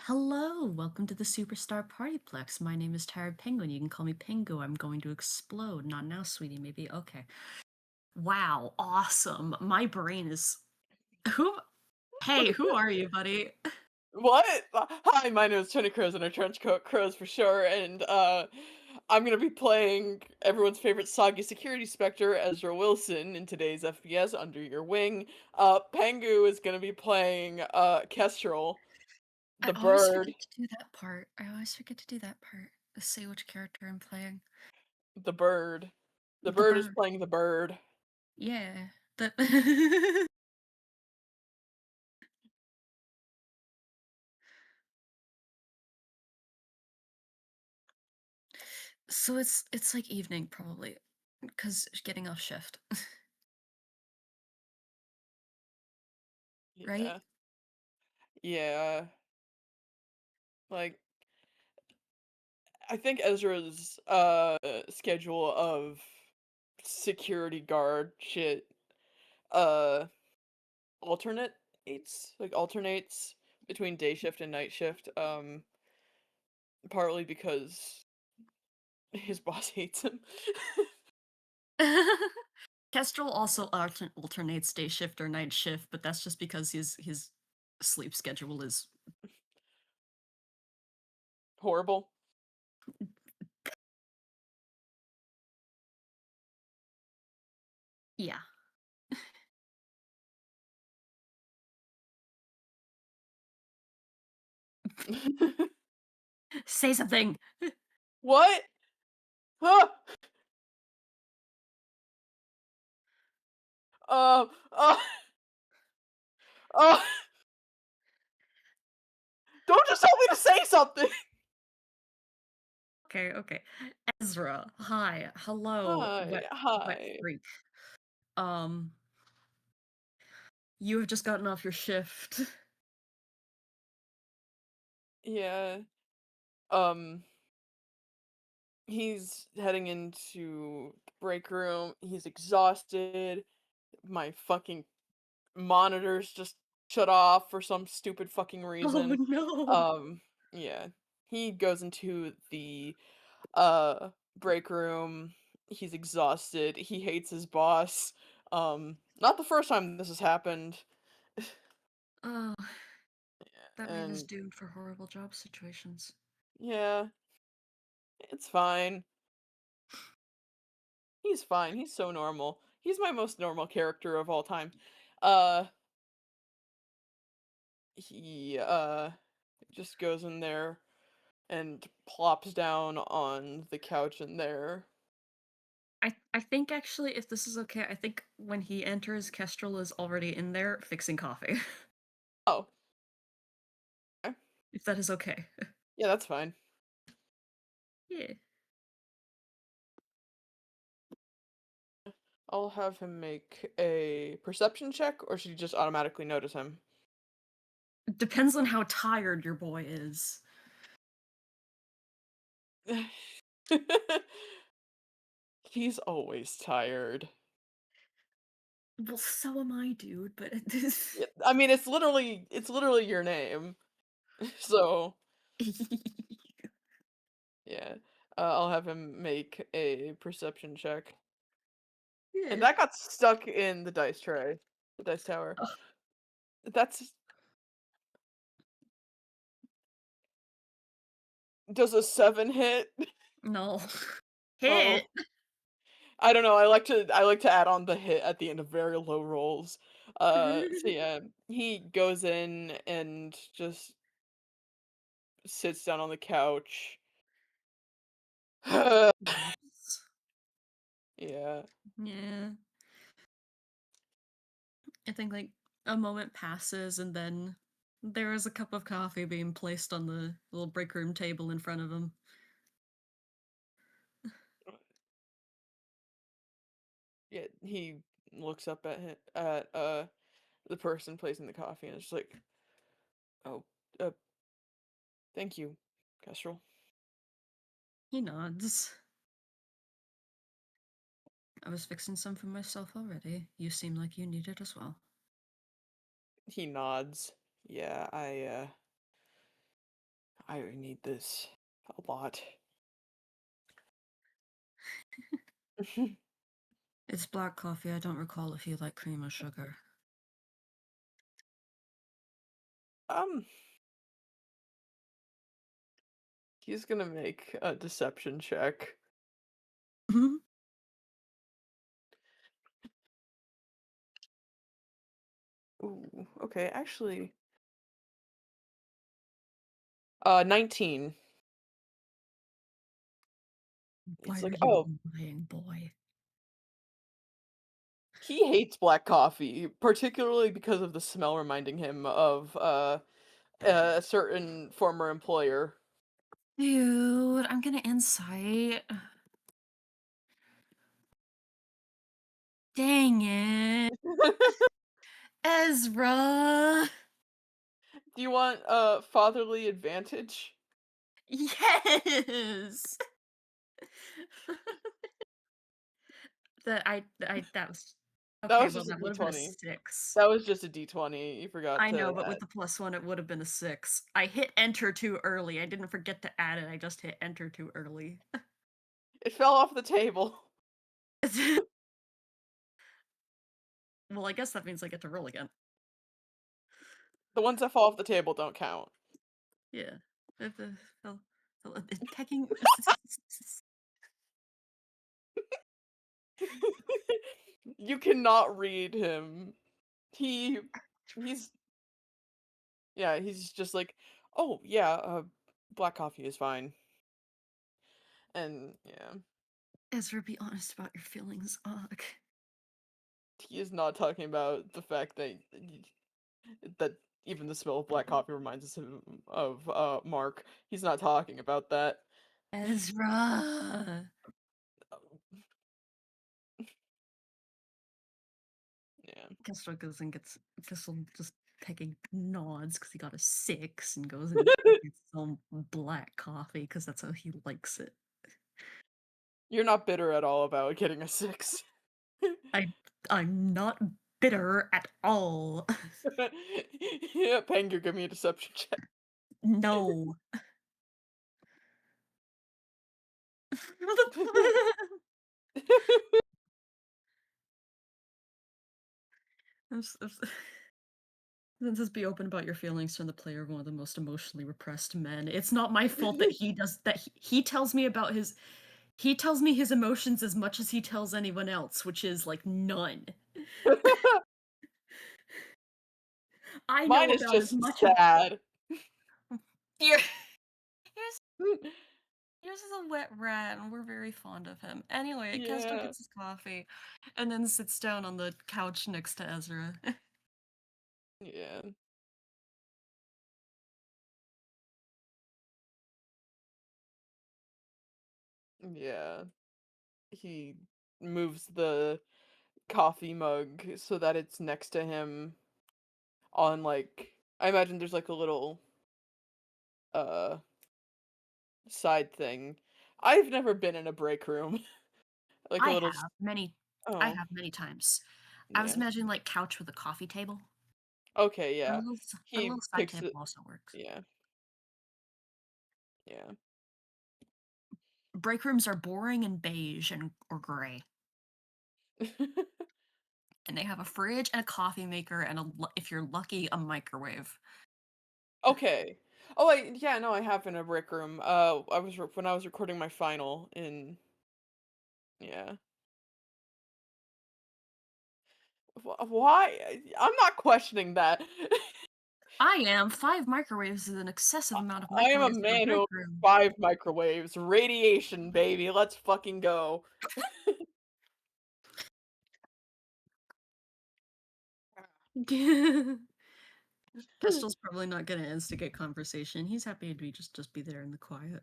Hello, welcome to the Superstar PartyPlex. My name is Tired Penguin. You can call me Pengu. I'm going to explode. Not now, sweetie, maybe. Okay. Wow, awesome. My brain is. Who? Hey, who are you, buddy? What? Hi, my name is Tony Crows in a trench coat, Crows for sure, and I'm gonna be playing everyone's favorite soggy security specter, Ezra Wilson, in today's FPS Under Your Wing. Pengu is gonna be playing Kestrel, I the always bird. forget to do that part. I always forget to do that part. Say which character I'm playing. The bird. The The bird is bird. playing the bird. Yeah. The So it's like evening probably, because getting off shift, right? Yeah. Yeah. Like I think Ezra's schedule of security guard shit uh alternates between day shift and night shift, partly because his boss hates him. Kestrel also alternates day shift or night shift, but that's just because his sleep schedule is Horrible. yeah. Say something. What? Huh? Uh, uh, uh, don't just tell me to say something! Okay, okay. Ezra, hi, hello, Hi, wet hi. freak. Um, you have just gotten off your shift. Yeah, um, he's heading into the break room. He's exhausted. My fucking monitors just shut off for some stupid fucking Oh reason. no. Um, yeah. He goes into the break room. He's exhausted. He hates his boss. Not the first time this has happened. Oh, that man is And doomed for horrible job situations. yeah, it's fine. He's fine. He's so normal. He's my most normal character of all time. Uh he just goes in there and plops down on the couch in there. I think actually, if this is okay, I think when he enters, Kestrel is already in there fixing coffee. Oh, okay. If that is okay. Yeah, that's fine. Yeah. I'll have him make a perception check, or should you just automatically notice him? Depends on how tired your boy is. He's always tired. Well, so am I, dude, but this. Yeah, I mean, it's literally your name. So, yeah. I'll have him make a perception check. And Yeah. that got stuck in the dice tray, the dice tower. Ugh, That's does a 7 hit? no. Oh, Hit! I don't know, I like to add on the hit at the end of very low rolls. So yeah, he goes in and just sits down on the couch. Nods. Yeah. Yeah. I think, like, a moment passes, and then there is a cup of coffee being placed on the little break room table in front of him. Yeah, he looks up at the person placing the coffee and is just like, "Oh, uh, thank you, Kestrel." He nods. I was fixing some for myself already. You seem like you need it as well. He nods. Yeah, I need this a lot. It's black coffee. I don't recall if you like cream or sugar. Um, he's gonna make a deception check. Mhm. Ooh, okay, actually, 19. Why It's are like, you oh, lying, boy? he hates black coffee, particularly because of the smell reminding him of a certain former employer. Dude, I'm gonna insight. Dang it. Ezra. Do you want fatherly advantage? Yes. That was That okay. was Well, just a that would have been a d20. 6. That was just a d20. You forgot I know, to but with add. the +1, it would have been a 6. I hit enter too early. I didn't forget to add it. I just hit enter too early. It fell off the table. Well, I guess that means I get to roll again. The ones that fall off the table don't count. Yeah. If the well, pecking. You cannot read him. He he's yeah, he's just like, "Oh, yeah, black coffee is fine." And yeah, Ezra, be honest about your feelings. Ugh. he is not talking about the fact that even the smell of black coffee reminds us of Mark. He's not talking about that. Ezra. Yeah. Kestrel goes and gets Kestrel just taking nods because he got a 6 and goes and gets some black coffee because that's how he likes it. You're not bitter at all about getting a 6. I I'm not bitter at all. Yeah, Pengu, give me a deception check. No. Just be open about your feelings from the player of one of the most emotionally repressed men. It's not my fault that he does that he tells me about he tells me his emotions as much as he tells anyone else, which is like none. I Mine know is about as just much of sad. your yours yours is a wet rat and we're very fond of him. Anyway, Kestrel Yeah. gets his coffee and then sits down on the couch next to Ezra. Yeah. Yeah. He moves the coffee mug so that it's next to him on, like, I imagine there's, like, a little, uh, side thing. I've never been in a break room. Like a I little s have many I oh, have many times. I was yeah. imagining like couch with a coffee table. Okay, But yeah. a little He side picks table it. also works. Yeah, yeah. Break rooms are boring and beige and or gray, and they have a fridge and a coffee maker and if you're lucky, a microwave. Okay. Oh, yeah, no, I have in a break room. I was when I was recording my final in yeah. Why? I'm not questioning that. I am 5 microwaves is an excessive I amount of I am a microwaves in a man who break owns room. 5 microwaves. Radiation, baby. Let's fucking go. Kestel's probably not gonna instigate conversation. He's happy to be just be there in the quiet.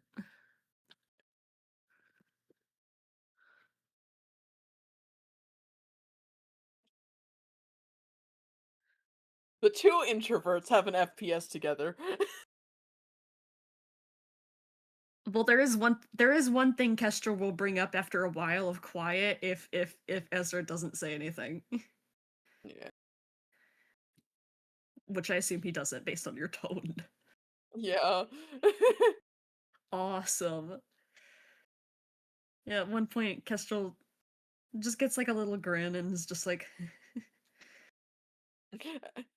The two introverts have an FPS together. Well, there is one thing Kestrel will bring up after a while of quiet if Ezra doesn't say anything, Yeah. which I assume he doesn't based on your tone. Yeah. Awesome. Yeah, at one point, Kestrel just gets like a little grin and is just like,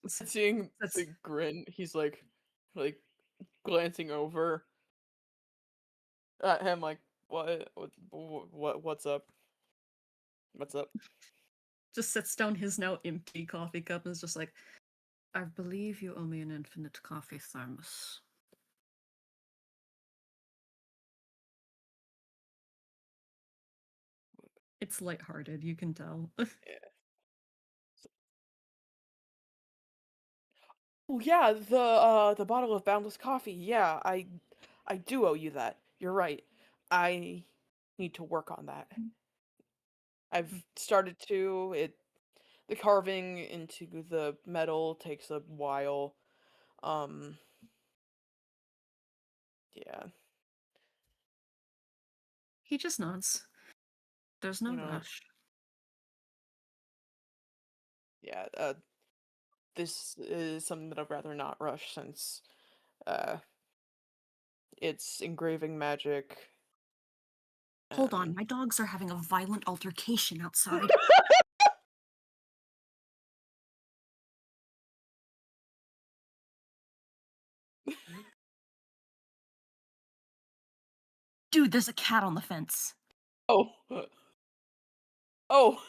s- Seeing that's the grin, he's like glancing over at him like, what's up? What's up? just sets down his now empty coffee cup and is just like, I believe you owe me an infinite coffee thermos. It's lighthearted, you can tell. Yeah. Oh yeah, the bottle of Boundless coffee. Yeah, I do owe you that. You're right. I need to work on that. I've started to. The carving into the metal takes a while. Um, yeah, He just nods. There's you no know, rush. yeah. This is something that I'd rather not rush since uh it's engraving magic. Hold on, Um, my dogs are having a violent altercation outside. Dude, there's a cat on the fence. oh, oh.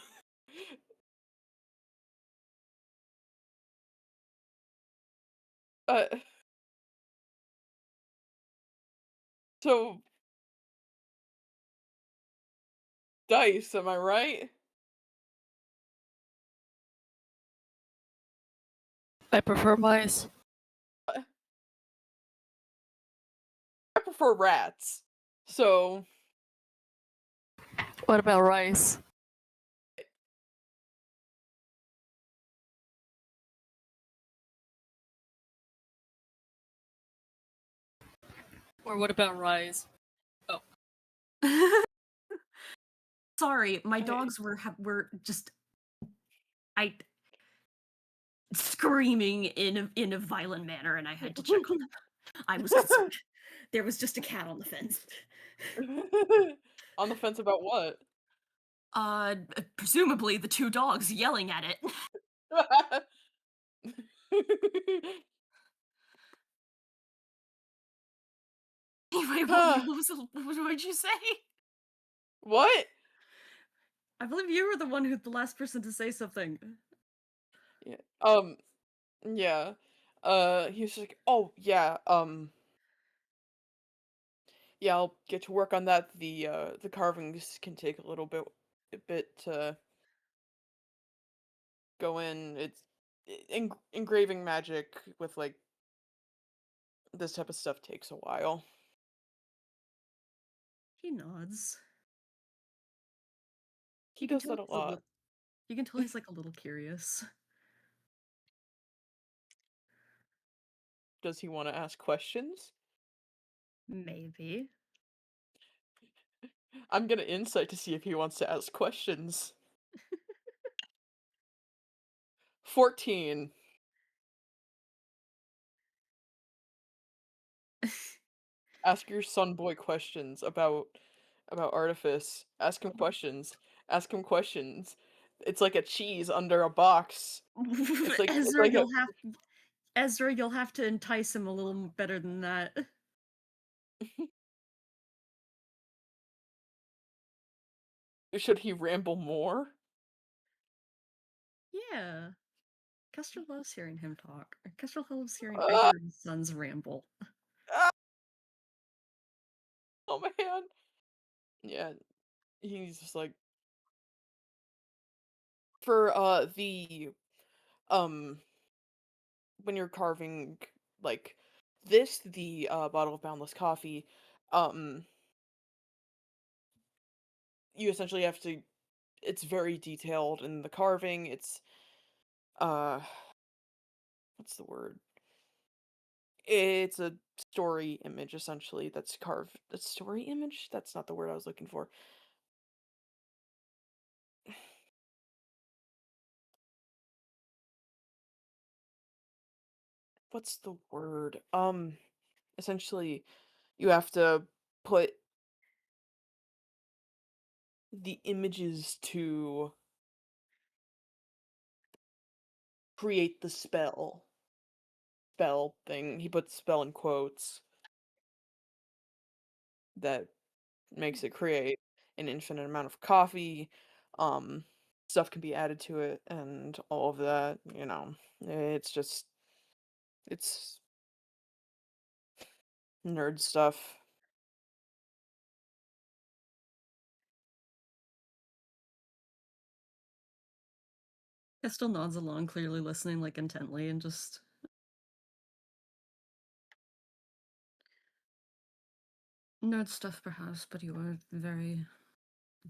Uh, so dice, am I right? I prefer mice. I prefer rats. So What about rice? Or what about rice? Oh, Sorry, my I, dogs were just I screaming in a violent manner, and I had to check on them. I was concerned. There was just a cat on the fence. on the fence about what? Presumably the two dogs yelling at it. Anyway, what would you say? What? I believe you were the one who the last person to say something. Yeah. Yeah. He was like, "Oh, yeah, yeah, I'll get to work on that. The carvings can take a bit to go in. It's engraving magic with like this type of stuff takes a while." He nods. He You can does tell that a he's a lot. little. You can tell he's like a little curious. Does he want to ask questions? Maybe. I'm gonna insight to see if he wants to ask questions. 14. Ask your son boy questions about artifice. Ask him questions. Ask him questions. It's like a cheese under a box. It's Ezra, like a you'll have to entice him a little better than that. should he ramble more? Yeah. Kestrel loves hearing him talk. Kestrel loves hearing Ah, Edward's sons ramble. ah, oh man. Yeah, he's just like for the um when you're carving like the bottle of boundless coffee, um you essentially have to it's very detailed in the carving. It's uh what's the word? It's a story image essentially that's carved. A story image? That's not the word I was looking for. What's the word? essentially you have to put the images to create the spell thing. He puts spell in quotes that makes it create an infinite amount of coffee. Um, Stuff can be added to it and all of that, you know. It's nerd stuff. Kestel nods along, clearly listening, like, intently, and just nerd stuff, perhaps, but you are very...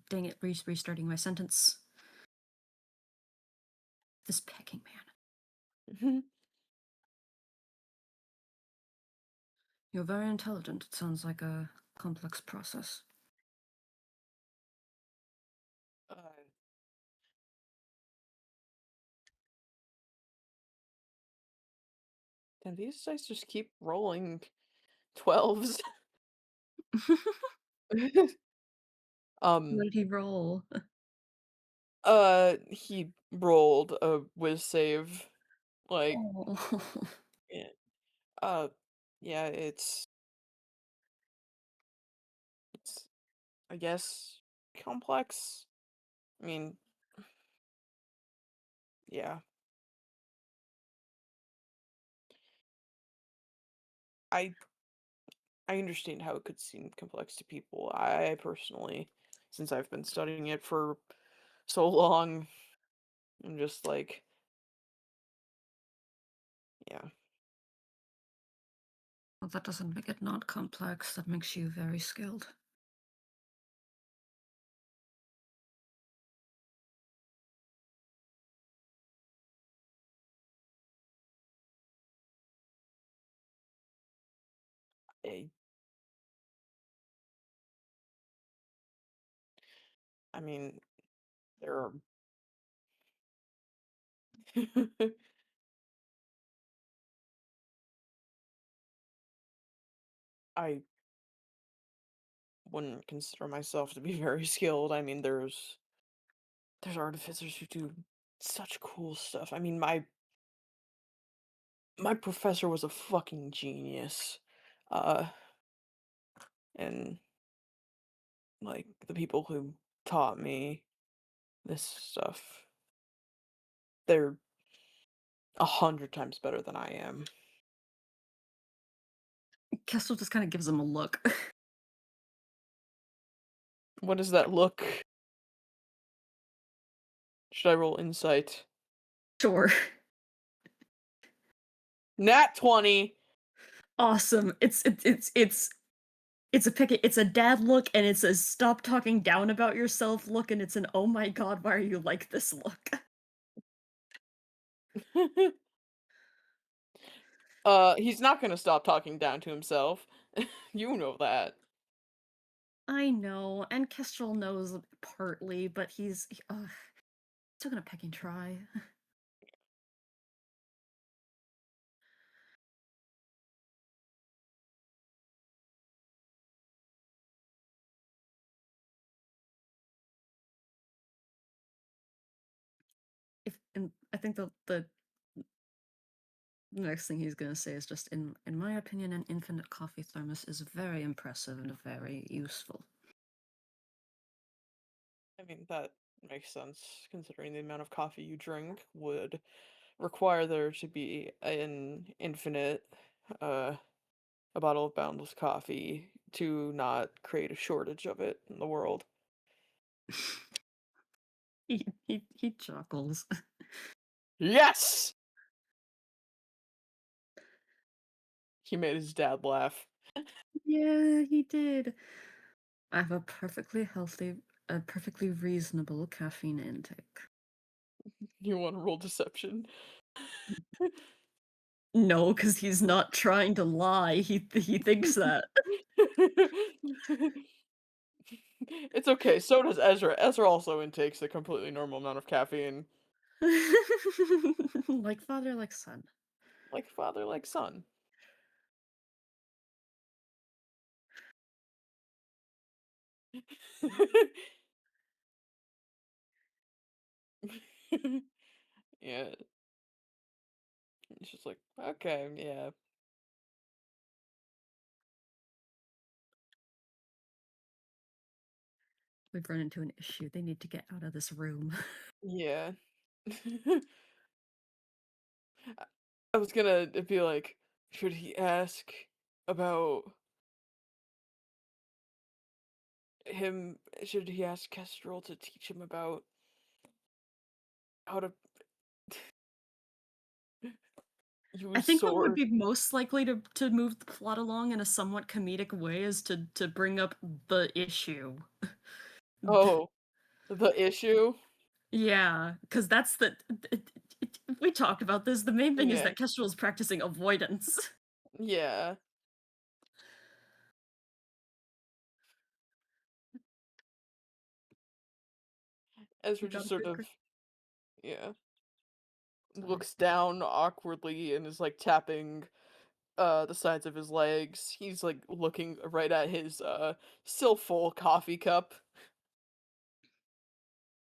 Dang it, restarting my sentence. This pecking man. You're very intelligent. It sounds like a complex process. Uh, and these dice just keep rolling 12s. What um did he roll? he rolled a whiz save, like, Oh. yeah, uh yeah, it's I guess complex. I mean, yeah. I I understand how it could seem complex to people. I personally, since I've been studying it for so long, I'm just like, yeah. Well, that doesn't make it not complex. That makes you very skilled. I, I mean, there are I wouldn't consider myself to be very skilled. I mean, there's artificers who do such cool stuff. I mean, my professor was a fucking genius. Uh, and like the people who taught me this stuff, they're 100 times better than I am. Kestel just kind of gives him a look. What does that look? Should I roll insight? Sure. Nat 20. Awesome. It's a pick. It's a dad look, and it's a stop talking down about yourself look, and it's an oh my god, why are you like this look? He's not gonna stop talking down to himself. You know that. I know, and Kestrel knows partly, but still gonna peck and try. And I think the next thing he's gonna say is just in my opinion, an infinite coffee thermos is very impressive and very useful. I mean, that makes sense, considering the amount of coffee you drink would require there to be an infinite, uh, a bottle of boundless coffee to not create a shortage of it in the world. He chuckles. Yes! He made his dad laugh. Yeah, he did. I have a perfectly reasonable caffeine intake. You want to roll deception? No, because he's not trying to lie. He thinks that. It's okay, so does Ezra. Ezra also intakes a completely normal amount of caffeine. Like father, like son. Like father, like son. Yeah, it's just like, okay, yeah, We've run into an issue. They need to get out of this room. yeah. I I was gonna be like, should he ask about him? Should he ask Kestrel to teach him about how to I use think what would sword? be most likely to move the plot along in a somewhat comedic way is to bring up the issue. Oh, the issue? Yeah, because that's we talked about this. The main thing is Yeah, that Kestrel is practicing avoidance. yeah. Ezra We got just a sort good of, yeah, sorry. looks down awkwardly and is like tapping the sides of his legs. He's like looking right at his still full coffee cup.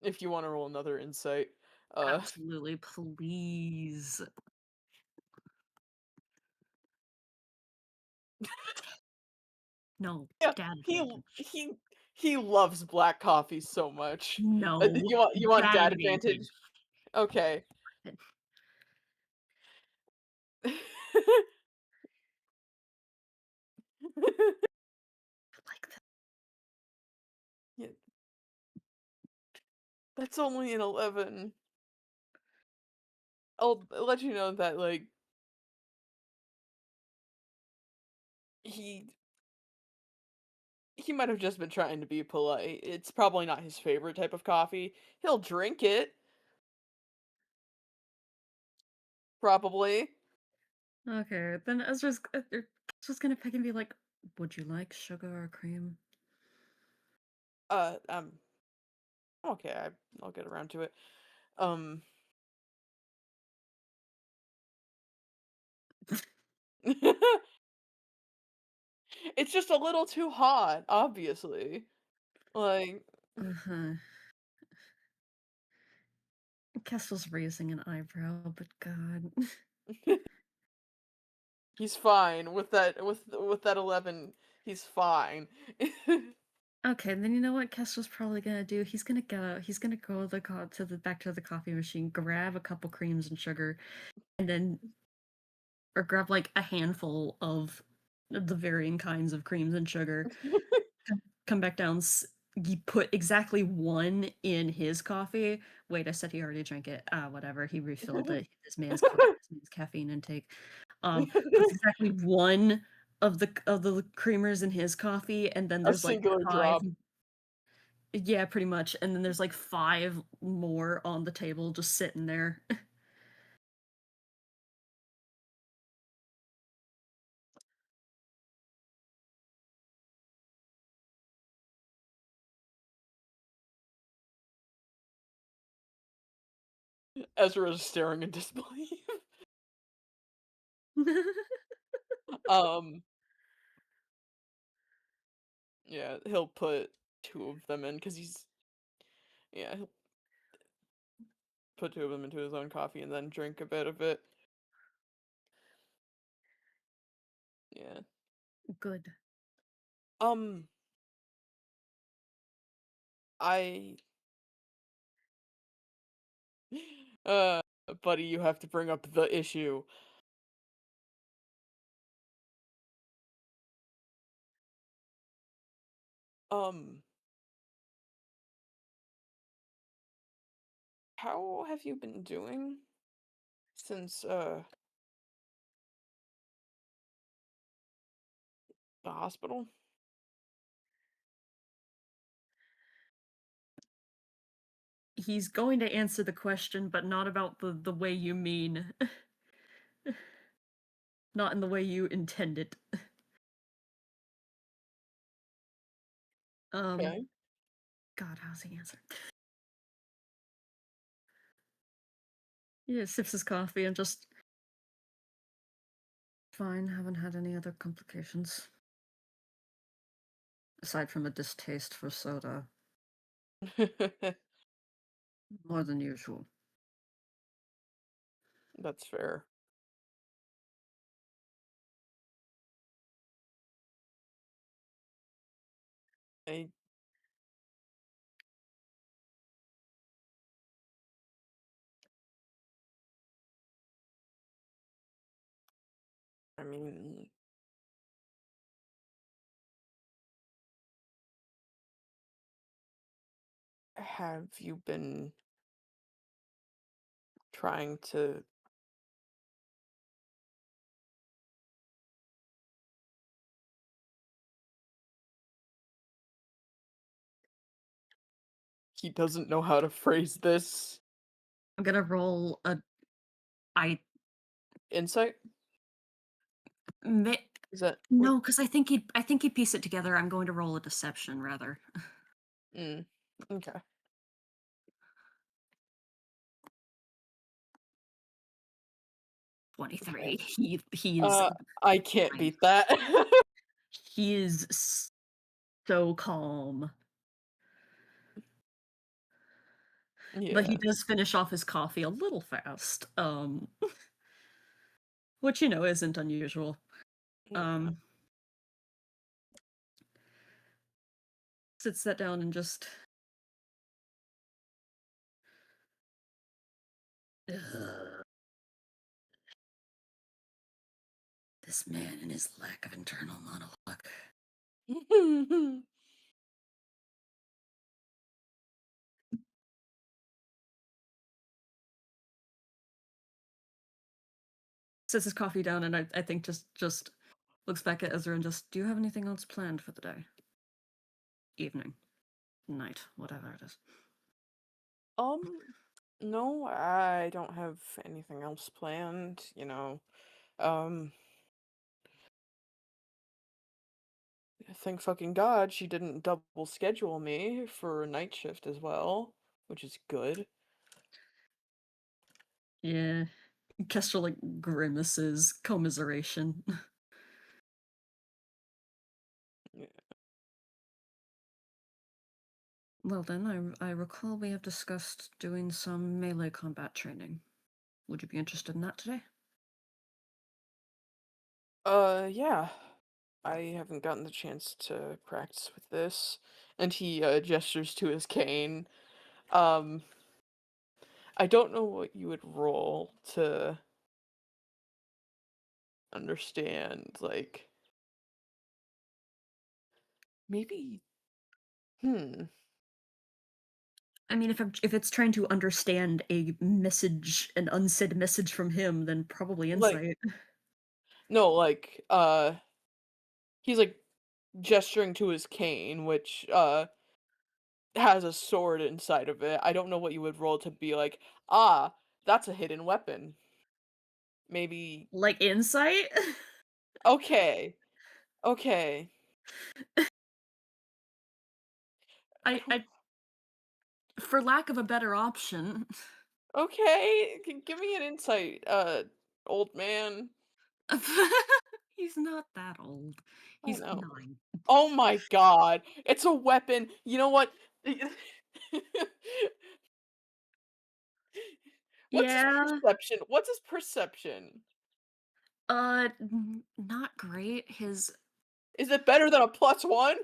If you want to roll another insight. Uh Absolutely, please. No, yeah, dad he advantage. he loves black coffee so much. No, You want dad dad advantage. advantage? Okay. I like that. Yeah, that's only an 11. I'll let you know that like he he might have just been trying to be polite. It's probably not his favorite type of coffee. He'll drink it, probably. Okay, then Ezra's gonna pick and be like, "Would you like sugar or cream?" Uh, um, okay, I'll get around to it. Um, it's just a little too hot, obviously. Like, Uh-huh. Kessel's raising an eyebrow, but God. he's fine with that. With that 11, he's fine. Okay, then you know what Kessel's probably gonna do? He's gonna go to the back to the coffee machine, grab a couple creams and sugar, and then or grab like a handful of the varying kinds of creams and sugar. Come back down. You put exactly one in his coffee. Wait, I said he already drank it. Whatever. He refilled it. This man's caffeine intake. Puts exactly one of the creamers in his coffee, and then A there's like singular five. drop. Yeah, pretty much. And then there's like five more on the table just sitting there. Ezra is staring in disbelief. Um, yeah, he'll put two of them in because he'll put two of them into his own coffee and then drink a bit of it. Yeah. Good. Um, I uh, buddy, you have to bring up the issue. Um, how have you been doing since the hospital? He's going to answer the question, but not about the way you mean. Not in the way you intend it. Um, Okay. God, how's he answer? Yeah, sips his coffee and just fine. Haven't had any other complications. aside from a distaste for soda, more than usual. That's fair. I I mean, have you been trying to he doesn't know how to phrase this. I'm gonna roll a I Insight? mi- Is that what? no, because I think he'd piece it together. I'm going to roll a deception rather. Mm, okay. 23. Okay. He is I can't fine. beat that. He is so calm. But he Yeah. does finish off his coffee a little fast. Which isn't unusual. Yeah. Um Sits that down and just "Ugh, this man and his lack of internal monologue. Sets his coffee down and I think just looks back at Ezra and just, do you have anything else planned for the day? Evening, night, whatever it is. Um, no, I don't have anything else planned. Um, thank fucking God she didn't double schedule me for a night shift as well, which is good. Yeah. Kestrel like grimaces commiseration. Yeah. Well then, I recall we have discussed doing some melee combat training. Would you be interested in that today? Yeah. I haven't gotten the chance to practice with this. And he gestures to his cane. Um, I don't know what you would roll to understand, like maybe hmm. I mean, if it's trying to understand a message, an unsaid message from him, then probably Like insight. no, like he's like gesturing to his cane, which has a sword inside of it. I don't know what you would roll to be like, ah, that's a hidden weapon. Maybe Like insight? okay. Okay. I for lack of a better option. Okay, give me an insight, old man. He's not that old. I He's know. 9. Oh my god, it's a weapon. You know what? What's his Yeah. perception? What's his perception? Not great. His Is it better than a +1?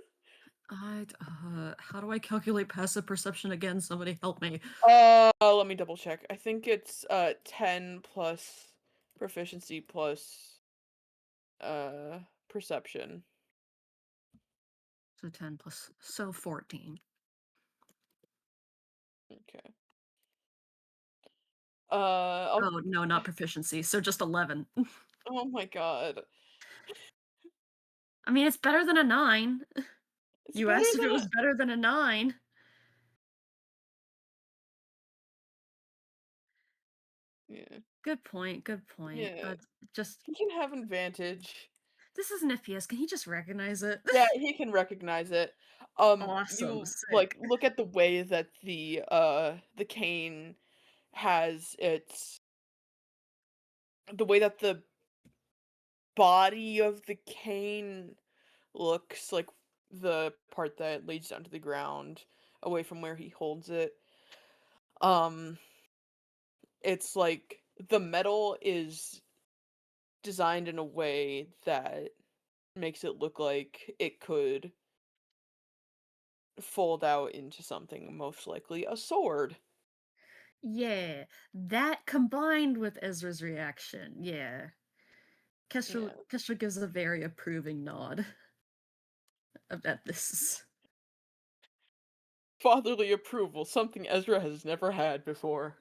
how do I calculate passive perception again? Somebody help me. Let me double check. I think it's 10 plus proficiency plus uh perception. So 10 plus, so 14. Okay. Oh, Oh, no, not proficiency. So just 11. oh my god. I mean, it's better than a 9. It's You better asked if than it a was better than a 9. yeah. Good point, good point. Yeah. Just He can have advantage. this is an FPS. Can he just recognize it? Yeah, he can recognize it. Awesome, You sick. like look at the way that the cane has its the way that the body of the cane looks like the part that leads down to the ground, away from where he holds it. Um, it's like the metal is designed in a way that makes it look like it could fold out into something, most likely a sword. Yeah, that combined with Ezra's reaction, yeah. Kestrel Yeah. Kestrel gives a very approving nod at this. Fatherly approval, something Ezra has never had before.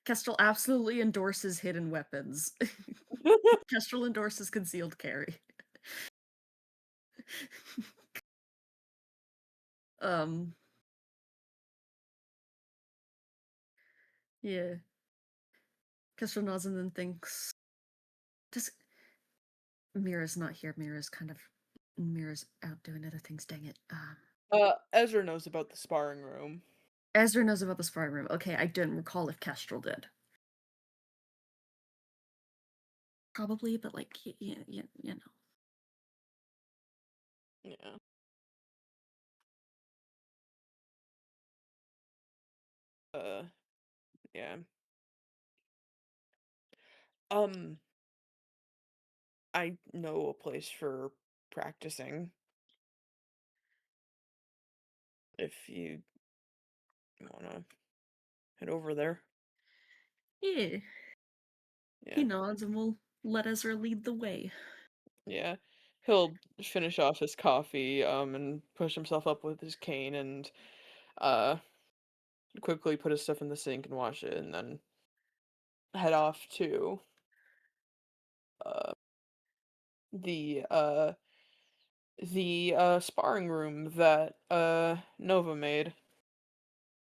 Kestrel absolutely endorses hidden weapons. Kestrel endorses concealed carry. um, yeah. Kestrel nods and then thinks, "Does Mira's not here? Mira's out doing other things. Dang it." Ezra knows about the sparring room. Ezra knows about the sparring room. Okay, I didn't recall if Kestrel did. Probably, but like, you know. Yeah. Yeah. Um, I know a place for practicing if you wanna head over there. Yeah. He Yeah. nods and will let Ezra lead the way. Yeah. He'll finish off his coffee, and push himself up with his cane and uh quickly put his stuff in the sink and wash it and then head off to uh the uh the sparring room that Nova made.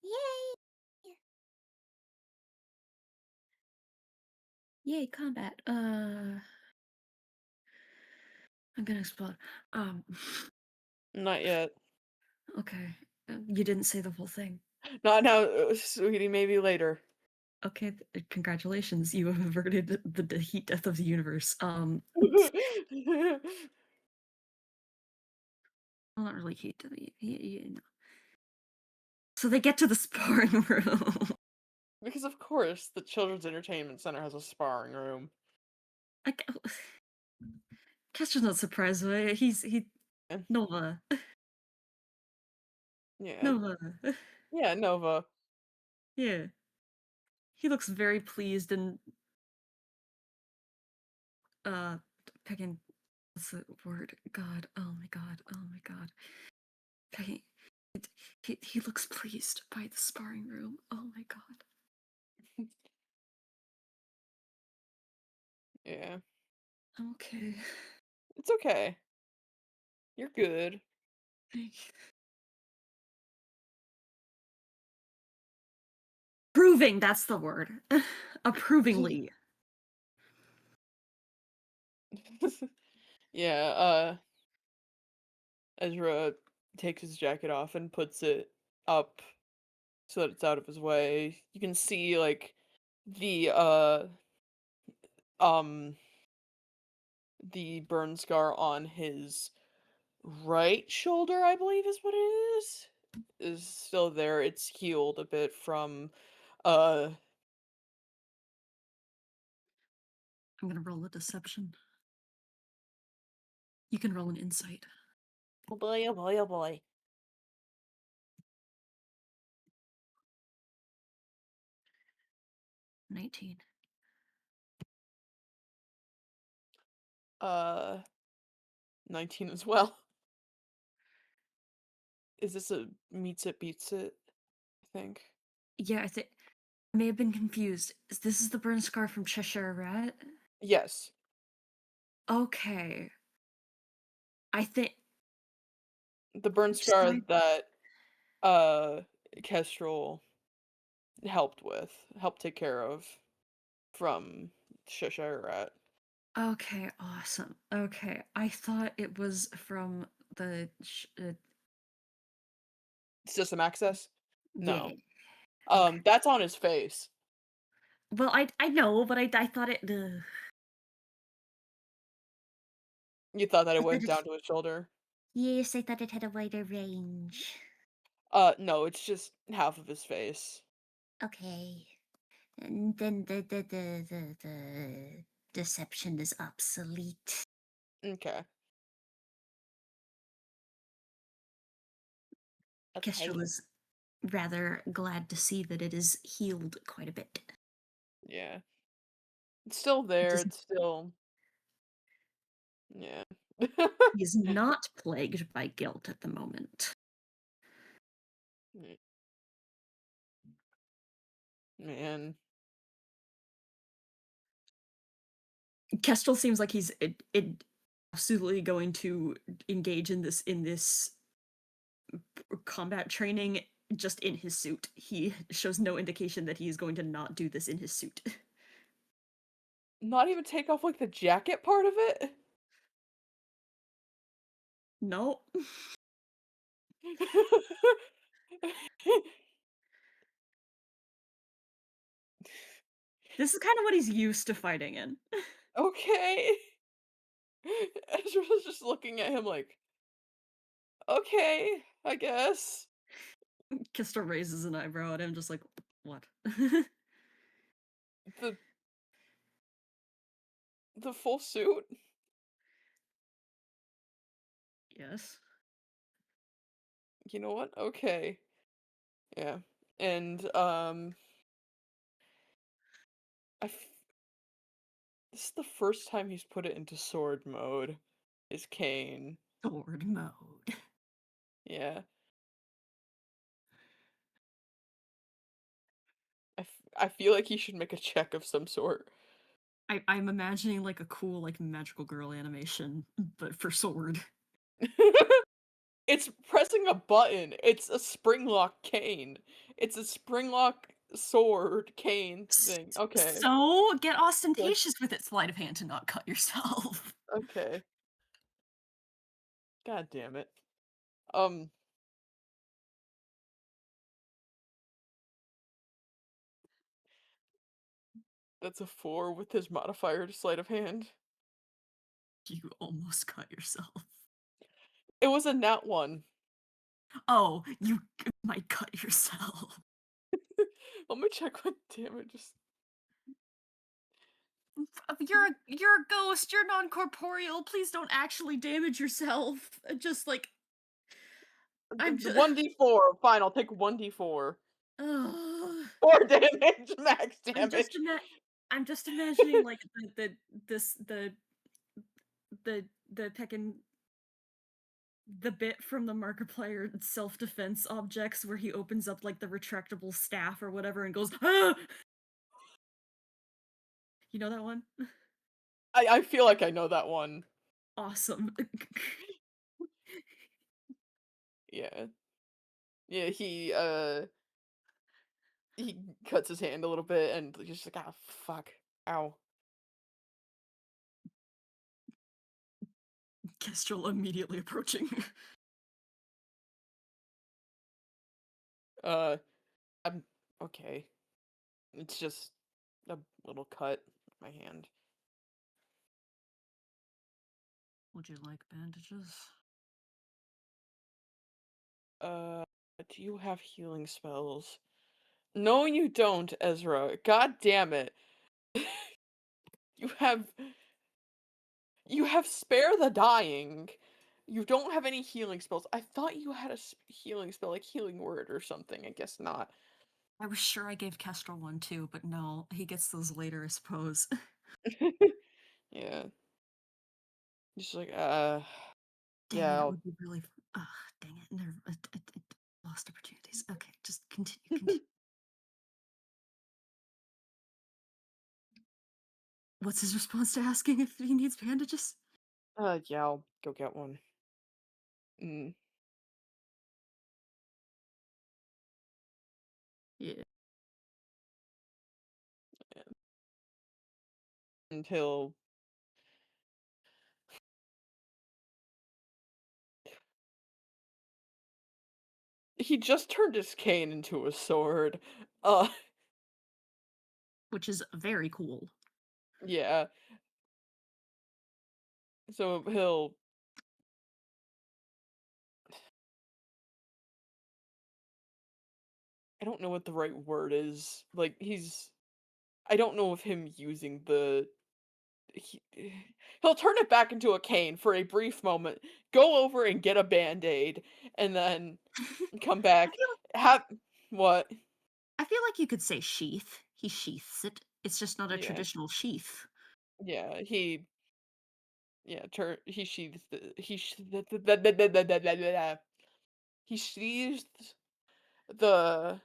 Yay! Yay, combat. I'm gonna explode. Um, Not yet. okay. You didn't say the whole thing. Not now, sweetie, maybe later. Okay, congratulations. You have averted the heat death of the universe. Well, not really heat to the, you know. So they get to the sparring room. Because of course the Children's Entertainment Center has a sparring room. Like, Kestra's not surprised by it. He Yeah. Nova. Yeah. Nova. Yeah, Nova. Yeah. He looks very pleased and uh picking what's the word? God. Oh my god. Oh my god. Picking he looks pleased by the sparring room. Oh my god. Yeah. Okay. It's okay. You're good. Proving, that's the word. Approvingly. Yeah, Ezra takes his jacket off and puts it up so that it's out of his way. You can see like the um the burn scar on his right shoulder, I believe is what it is still there. It's healed a bit from uh I'm gonna roll a deception. You can roll an insight. oh boy, oh boy, oh boy. 19. Uh 19 as well. Is this a meets it beats it, I think? Yeah, I think I may have been confused. This is the burn scar from Cheshire Rat? Yes. Okay. I think The burn which scar side? that Kestrel helped take care of from Cheshire Rat. Okay, awesome. Okay, I thought it was from the System access? yeah. No. Okay. That's on his face. Well, I know, but I thought it. You thought that I it thought went it down to his shoulder? Yes, I thought it had a wider range. No, it's just half of his face. Okay. And then the deception is obsolete. Okay. Kestrel Okay. is rather glad to see that it is healed quite a bit. Yeah. It's still It there, does it's still yeah. He is not plagued by guilt at the moment. Mm, man. Kestrel seems like he's absolutely going to engage in this combat training just in his suit. He shows no indication that he is going to not do this in his suit. Not even take off, like, the jacket part of it? No. This is kind of what he's used to fighting in. Okay. Ezra's just looking at him like, "Okay, I guess." Kestrel raises an eyebrow at him, just like, what? The the full suit? Yes. You know what? Okay. Yeah. And, I f this is the first time he's put it into sword mode, is Kane. Sword mode. Yeah. I feel like he should make a check of some sort. I'm imagining like a cool like magical girl animation, but for sword. It's pressing a button. It's a spring lock cane. It's a spring lock sword cane thing. Okay. So get Okay. ostentatious with it, sleight of hand to not cut yourself. Okay. God damn it. Um, that's a 4 with his modifier to sleight of hand. You almost cut yourself. It was a nat 1. Oh, you might cut yourself. Let me check what damage is. You're a ghost. You're non-corporeal. Please don't actually damage yourself. Just like I'm The just. 1d4. Fine, I'll take 1d4. Ugh. 4 damage, max I'm just damage. I'm just imagining like this the Tekken the bit from the Markiplier self-defense objects where he opens up like the retractable staff or whatever and goes, ah! You know that one? I feel like I know that one. Awesome. Yeah. Yeah, he cuts his hand a little bit and just like, "Ah, fuck. Ow." Kestrel immediately approaching. Uh, I'm okay. It's just a little cut on my hand. Would you like bandages? Uh, do you have healing spells? No, you don't, Ezra. God damn it. You have you have spare the dying. You don't have any healing spells. I thought you had a healing spell, like healing word or something. I guess not. I was sure I gave Kestrel one too, but no, he gets those later, I suppose. Yeah. Just like, Dang it, yeah, it I'll would be really. Ugh, dang it. Never, lost opportunities. Okay, just continue. What's his response to asking if he needs bandages? yeah, I'll go get one. Mm, Yeah. until he just turned his cane into a sword. Uh, Which is very cool. yeah. So he'll I don't know what the right word is. Like I don't know if him using he, he'll turn it back into a cane for a brief moment, go over and get a band-aid, and then come I back. feel Have what? I feel like you could say sheath. He sheaths it. It's just not a Yeah, traditional sheath. yeah. He sheathes he sheathes the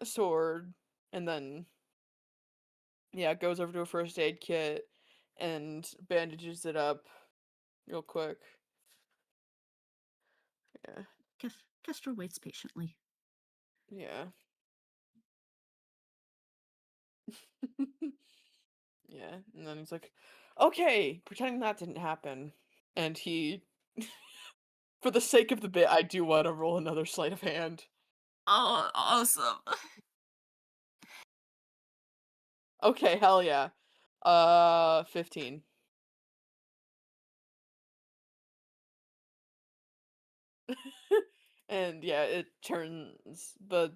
sword, and then yeah, goes over to a first aid kit and bandages it up real quick. Yeah, Kestrel waits patiently. yeah. Yeah, and then he's like, "Okay," pretending that didn't happen. And he for the sake of the bit, I do wanna roll another sleight of hand. Oh, awesome. Okay, hell yeah. 15. And yeah, the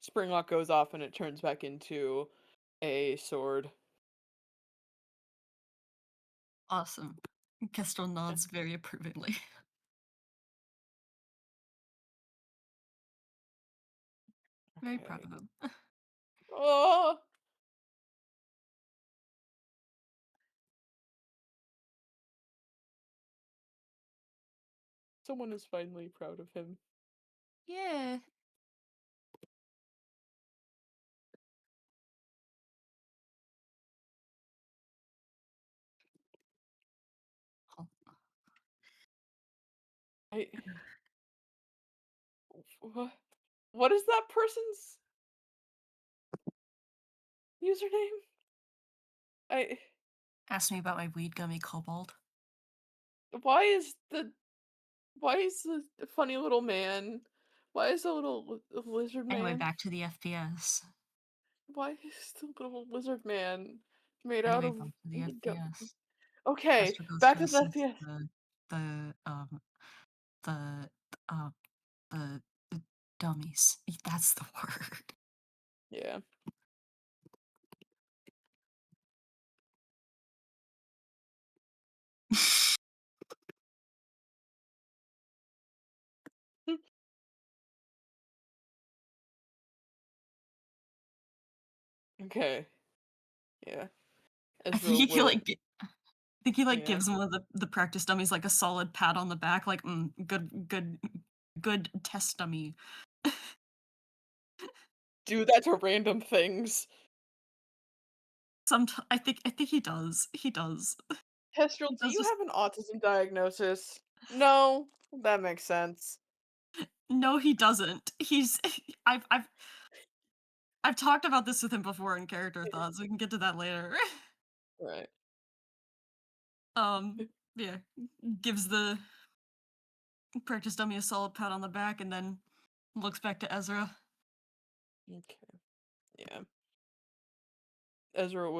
spring lock goes off and it turns back into a sword. Awesome. Kestrel nods very approvingly. Very proud Okay. of him. Oh, someone is finally proud of him. Yeah. Oh, I wha what is that person's username? I ask me about my weed gummy kobold. why is the why is the funny little man why is the little lizard Anyway, man back to the FPS. why is the little lizard man made out Anyway, of back to the weed gum? FPS. Okay, Kestrel goes back to to the assess FPS. the the uh the dummies. That's the word. Yeah. Okay. Yeah. I Ezra think he will. like I think he like Yeah. gives one of the practice dummies like a solid pat on the back, like good test dummy. Do that to random things. I think he does. He does. Kestrel, He do does you just have an autism diagnosis? No, that makes sense. no, he doesn't. He's I've I've I've talked about this with him before in character thoughts. We can get to that later. Right. Um, yeah, gives the practice dummy a solid pat on the back and then looks back to Ezra. Okay. Yeah. Ezra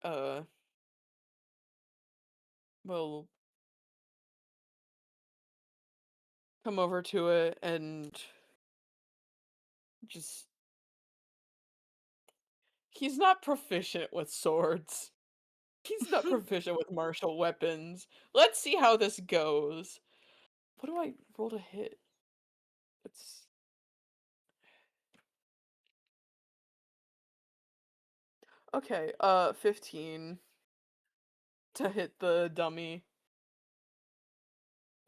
uh will come over to it and just he's not proficient with swords. He's not proficient with martial weapons. Let's see how this goes. What do I roll to hit? It's okay, 15 to hit the dummy.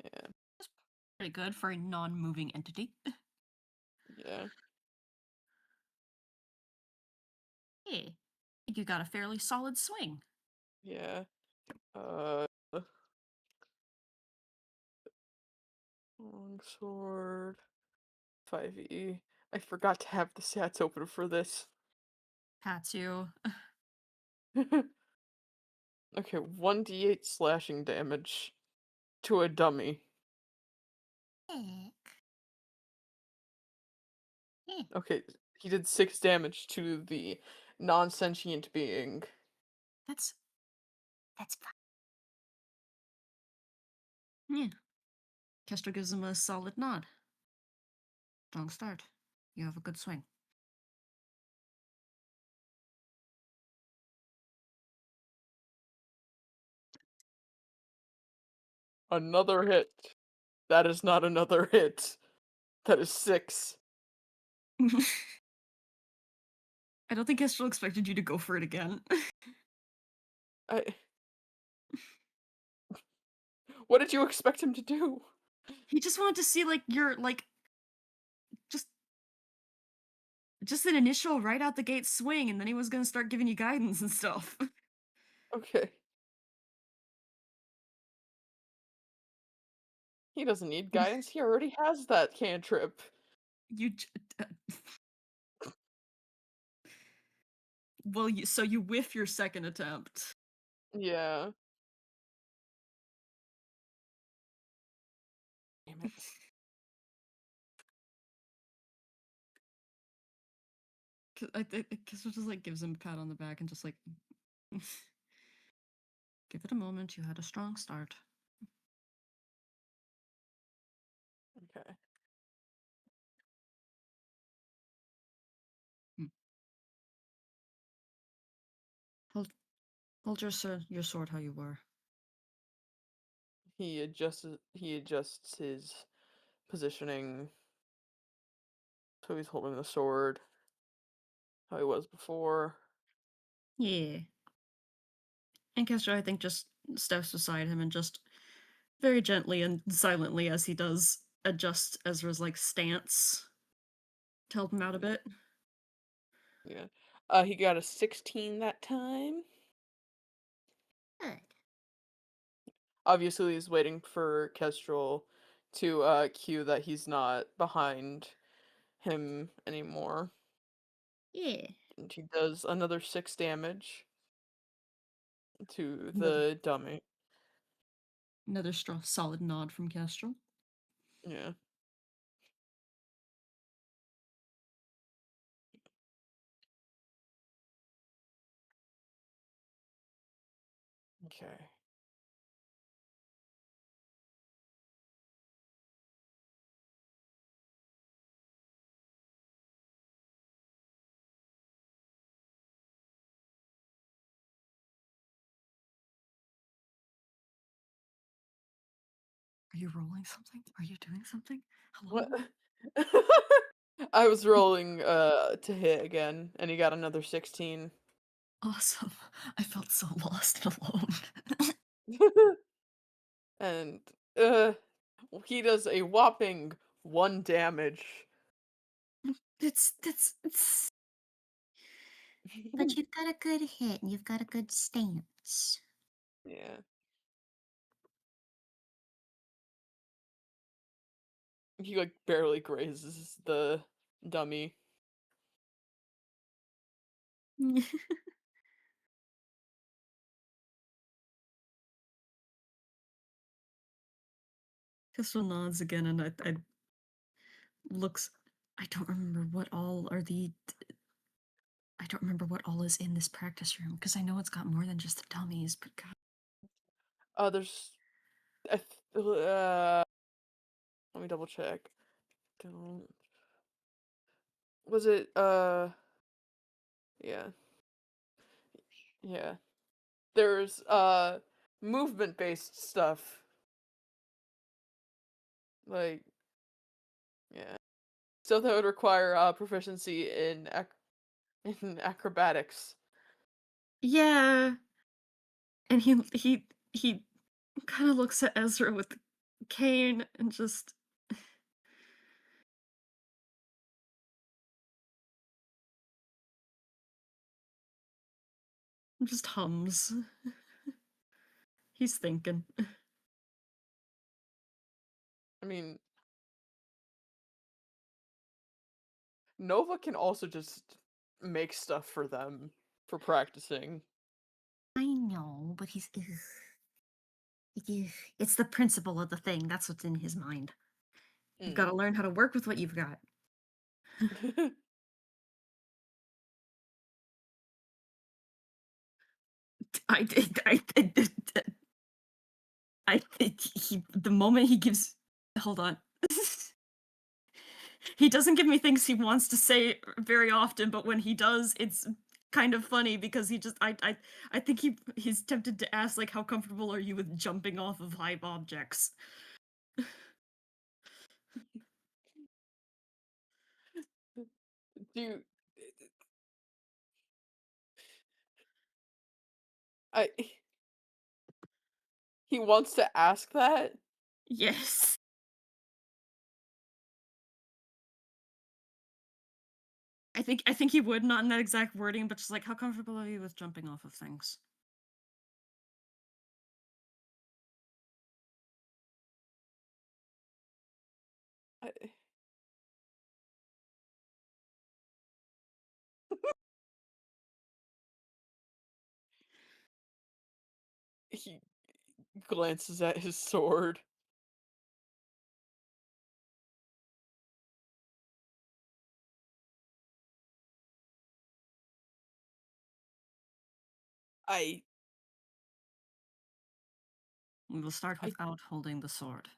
Yeah. Pretty good for a non-moving entity. Yeah. Hey, I think you got a fairly solid swing. Yeah. Uh long sword 5e. I forgot to have the stats open for this. Pats you. Okay, 1d8 slashing damage to a dummy. Eh, eh, Okay, he did 6 damage to the non-sentient being. that's that's fine. Yeah. Kestrel gives him a solid nod. Strong start. You have a good swing. Another hit. That is not another hit. That is 6. I don't think Kestrel expected you to go for it again. I What did you expect him to do? He just wanted to see like your just just an initial right out the gate swing, and then he was gonna start giving you guidance and stuff. Okay. He doesn't need guidance. He already has that cantrip. You j- uh, well, so you whiff your second attempt. Yeah. Damn it. Kestrel just like gives him a pat on the back and just like give it a moment. You had a strong start. Okay. Hmm. Hold, hold your sword how you were. He adjusts his positioning so he's holding the sword how he was before. Yeah. And Kestrel, I think, just steps beside him and just very gently and silently, as he does, adjust Ezra's like stance to help him out a Yeah. bit. Yeah. He got a 16 that time. Good. Obviously, he's waiting for Kestrel to cue that he's not behind him anymore. Yeah. And he does another 6 damage to Another the dummy. another strong, solid nod from Kestrel. Yeah. Okay. Are you rolling something? Are you doing something? Hello? What? I was rolling to hit again, and he got another 16. Awesome. I felt so lost and alone. And uh he does a whopping 1 damage. It's but you've got a good hit and you've got a good stance. Yeah. He like barely grazes the dummy. Kestrel nods again and I looks I don't remember what all are the I don't remember what all is in this practice room because I know it's got more than just the dummies, but God. There's I let me double check. Don't Was it yeah. Yeah. There's movement based stuff. Like yeah. Stuff that would require proficiency in in acrobatics. Yeah. And he kind of looks at Ezra with the cane and just hums. He's thinking. I mean, Nova can also just make stuff for them for practicing. I know, but he's ugh. Ugh. It's the principle of the thing. That's what's in his mind. You've got to Mm. learn how to work with what you've got. I did. I think the moment he gives hold on. He doesn't give me things he wants to say very often, but when he does, it's kind of funny because he just I think he's tempted to ask like how comfortable are you with jumping off of high objects? Do I he wants to ask that? Yes. I think he would, not in that exact wording, but just like how comfortable are you with jumping off of things? I he glances at his sword. I We will start I without holding the sword.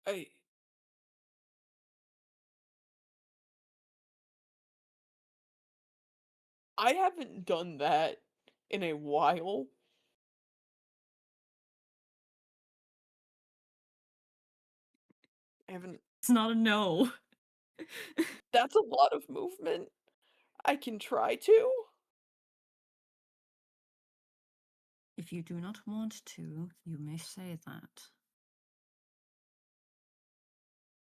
I I haven't done that in a while. I haven't It's not a no. That's a lot of movement. I can try to. If you do not want to, you may say that.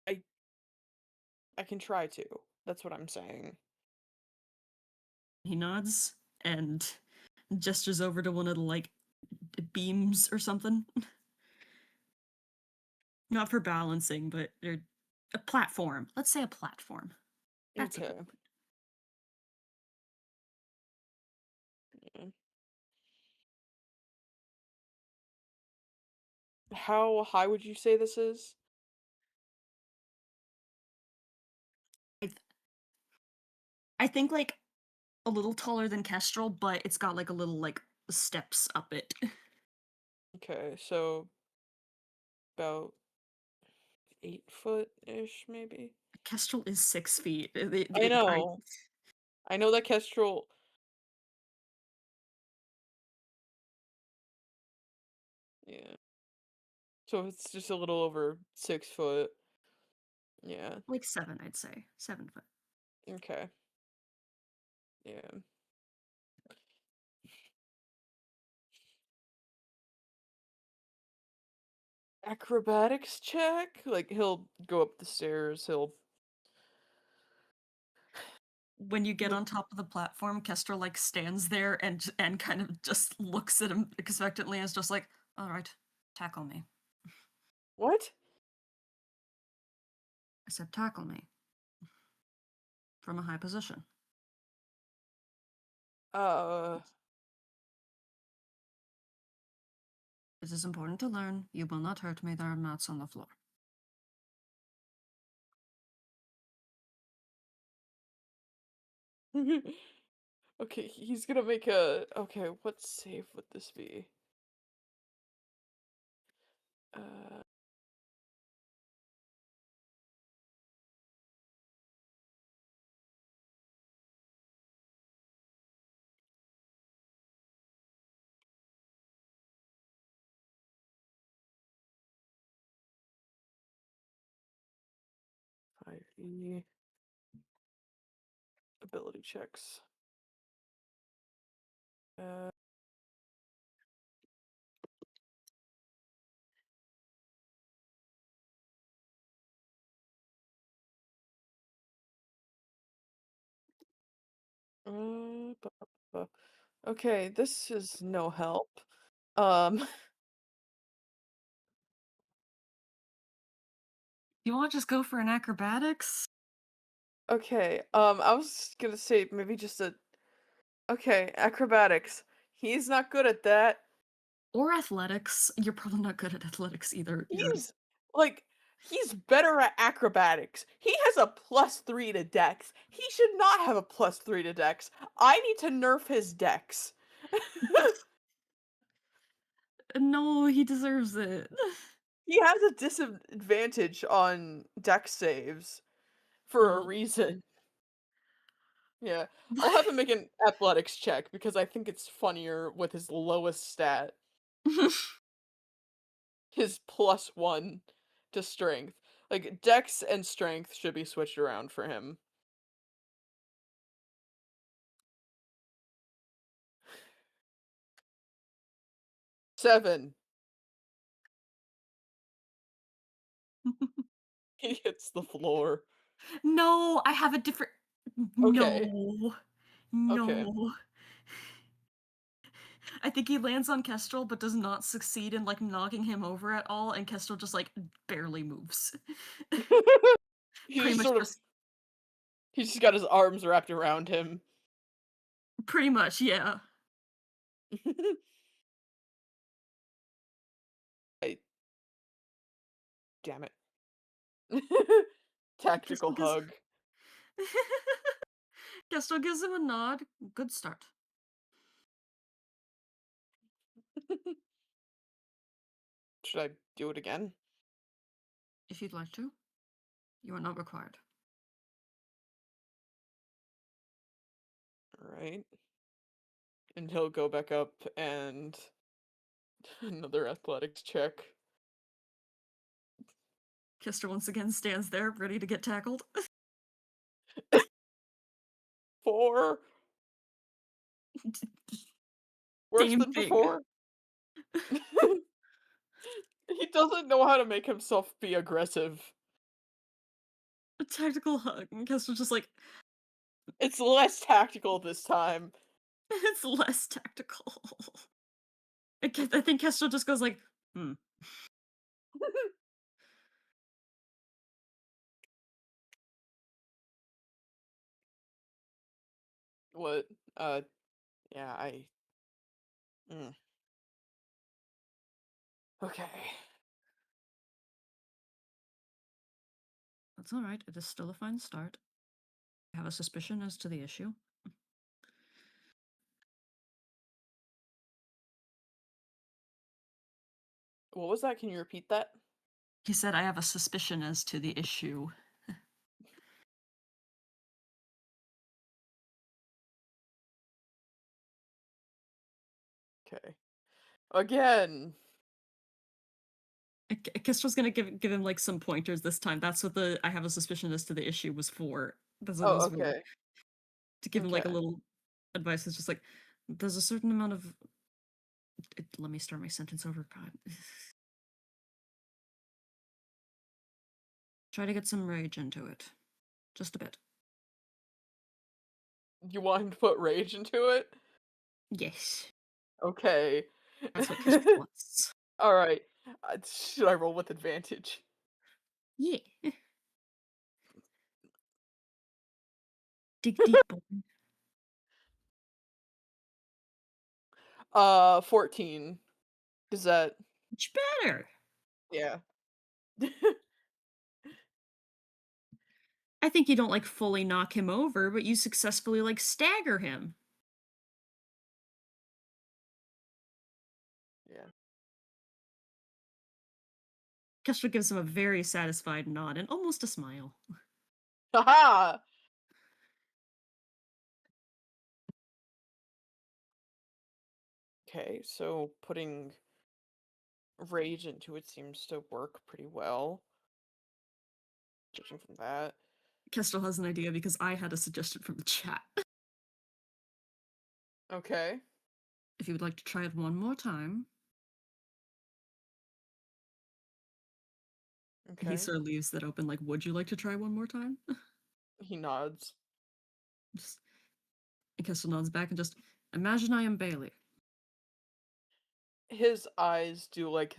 I I can try to. That's what I'm saying. He nods and gestures over to one of the like beams or something. Not for balancing, but they're a platform. Let's say a platform. That's a good Okay. word. Yeah. How high would you say this is? I, th- I think like a little taller than Kestrel, but it's got like a little like steps up it. Okay, so about 8 foot-ish, maybe? Kestrel is 6 feet. I know. I know that Kestrel. Yeah. So it's just a little over 6 foot. Yeah. Like 7, I'd say. 7 foot. Okay. Yeah. Acrobatics check? Like he'll go up the stairs, he'll When you get look. on top of the platform, Kestrel like stands there and kind of just looks at him expectantly and is just like, all right, tackle me. What? I said, tackle me from a high position. Uh It is important to learn. You will not hurt me. There are mats on the floor. Okay, he's gonna make a okay, what save would this be? Uh 5e ability checks. Uh bu- bu- okay, this is no help. Um You want to just go for an acrobatics okay, I was gonna say maybe just a okay, acrobatics. He's not good at that. or athletics? You're probably not good at athletics either. You're He's like he's better at acrobatics. He has a +3 to dex. He should not have a +3 to dex. I need to nerf his dex. No, he deserves it. He has a disadvantage on dex saves for a Oh. reason. Yeah. I'll have him make an athletics check because I think it's funnier with his lowest stat, his +1 to strength. Like, dex and strength should be switched around for him. 7. He hits the floor. No, I have a different Okay. No. Okay. No. I think he lands on Kestrel, but does not succeed in, like, knocking him over at all, and Kestrel just, like, barely moves. He Pretty just much sort of just he's just got his arms wrapped around him. pretty much, yeah. I damn it. Tactical Kestrel gives hug. Kestrel gives him a nod. Good start. Should I do it again? If you'd like to, you are not required. Alright. And he'll go back up and another athletics check. Kestrel once again stands there, ready to get tackled. 4. Worse Same than thing. before. He doesn't know how to make himself be aggressive. A tactical hug, and Kestrel's just like, It's less tactical this time. it's less tactical. I think Kestrel just goes like, "Hmm." What? Yeah, mm. Okay. That's alright, it is still a fine start. I have a suspicion as to the issue. What was that? Can you repeat that? He said, "I have a suspicion as to the issue." Okay. Again. Kestrel's gonna give him, like, some pointers this time. That's what the "I have a suspicion as to the issue" was for. That's what it Oh, was for. okay. To give him, like, a Okay. little advice. It's just like, "There's a certain amount of" let me start my sentence over, god. Try to get some rage into it. Just a bit. You want him to put rage into it? Yes. Okay. That's what Kestrel wants. Alright. Should I roll with advantage? Yeah. Dig deep, boy. 14. Is that Much better. yeah. I think you don't, like, fully knock him over, but you successfully, like, stagger him. Yeah. Kestrel gives him a very satisfied nod and almost a smile. Haha! Okay, so putting rage into it seems to work pretty well, judging from that. Kestrel has an idea because I had a suggestion from the chat. Okay. If you would like to try it one more time, he Okay. sort of leaves that open, like, would you like to try one more time? He nods. Just, and Kestrel nods back and just, imagine I am Bailey. His eyes do like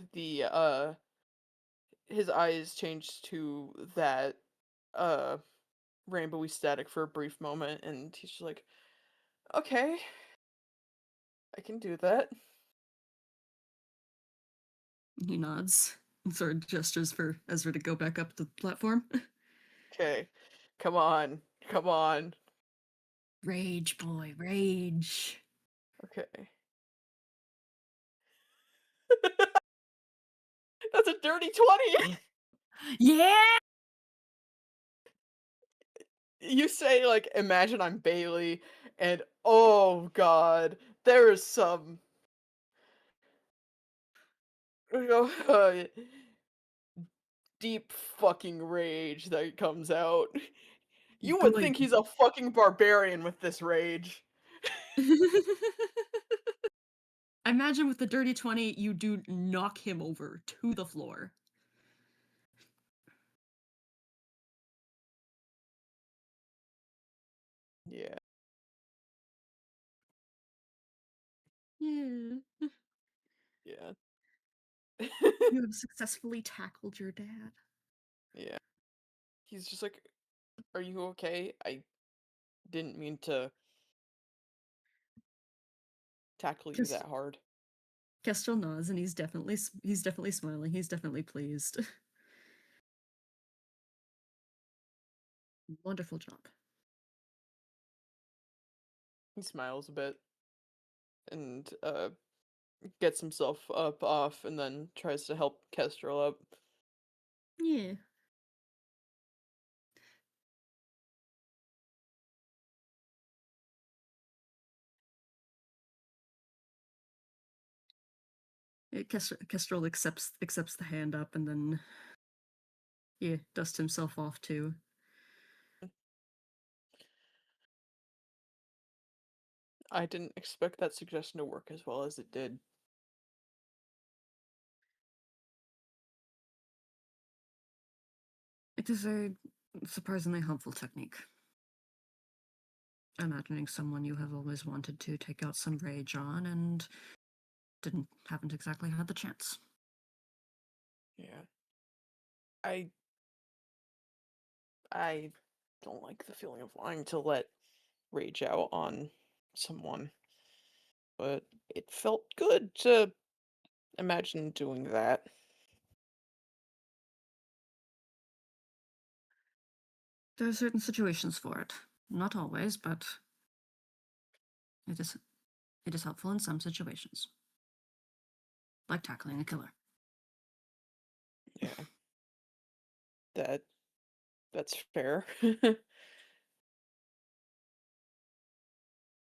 his eyes change to that uh rainbowy static for a brief moment and he's just like, "Okay, I can do that." He nods and sort of gestures for Ezra to go back up the platform. Okay. Come on. Come on. Rage, boy, rage. Okay. That's a dirty 20! Yeah! You say, like, "Imagine I'm Bailey," and, oh god, there is some deep fucking rage that comes out. You would Good. think he's a fucking barbarian with this rage. I imagine with the dirty 20, you do knock him over to the floor. Yeah. Yeah. Yeah. You have successfully tackled your dad. Yeah. He's just like, "Are you okay? I didn't mean to tackle you Kes that hard." Kestrel nods, and he's definitely smiling, he's definitely pleased. Wonderful job. He smiles a bit and, gets himself up off and then tries to help Kestrel up. Yeah. Kestrel accepts the hand up and then, yeah, dusts himself off too. I didn't expect that suggestion to work as well as it did. It is a surprisingly helpful technique. Imagining someone you have always wanted to take out some rage on and haven't exactly had the chance. Yeah. I I don't like the feeling of wanting to let rage out on someone, but it felt good to imagine doing that. There are certain situations for it. Not always, but it is it is helpful in some situations. Like tackling a killer. Yeah, that that's fair.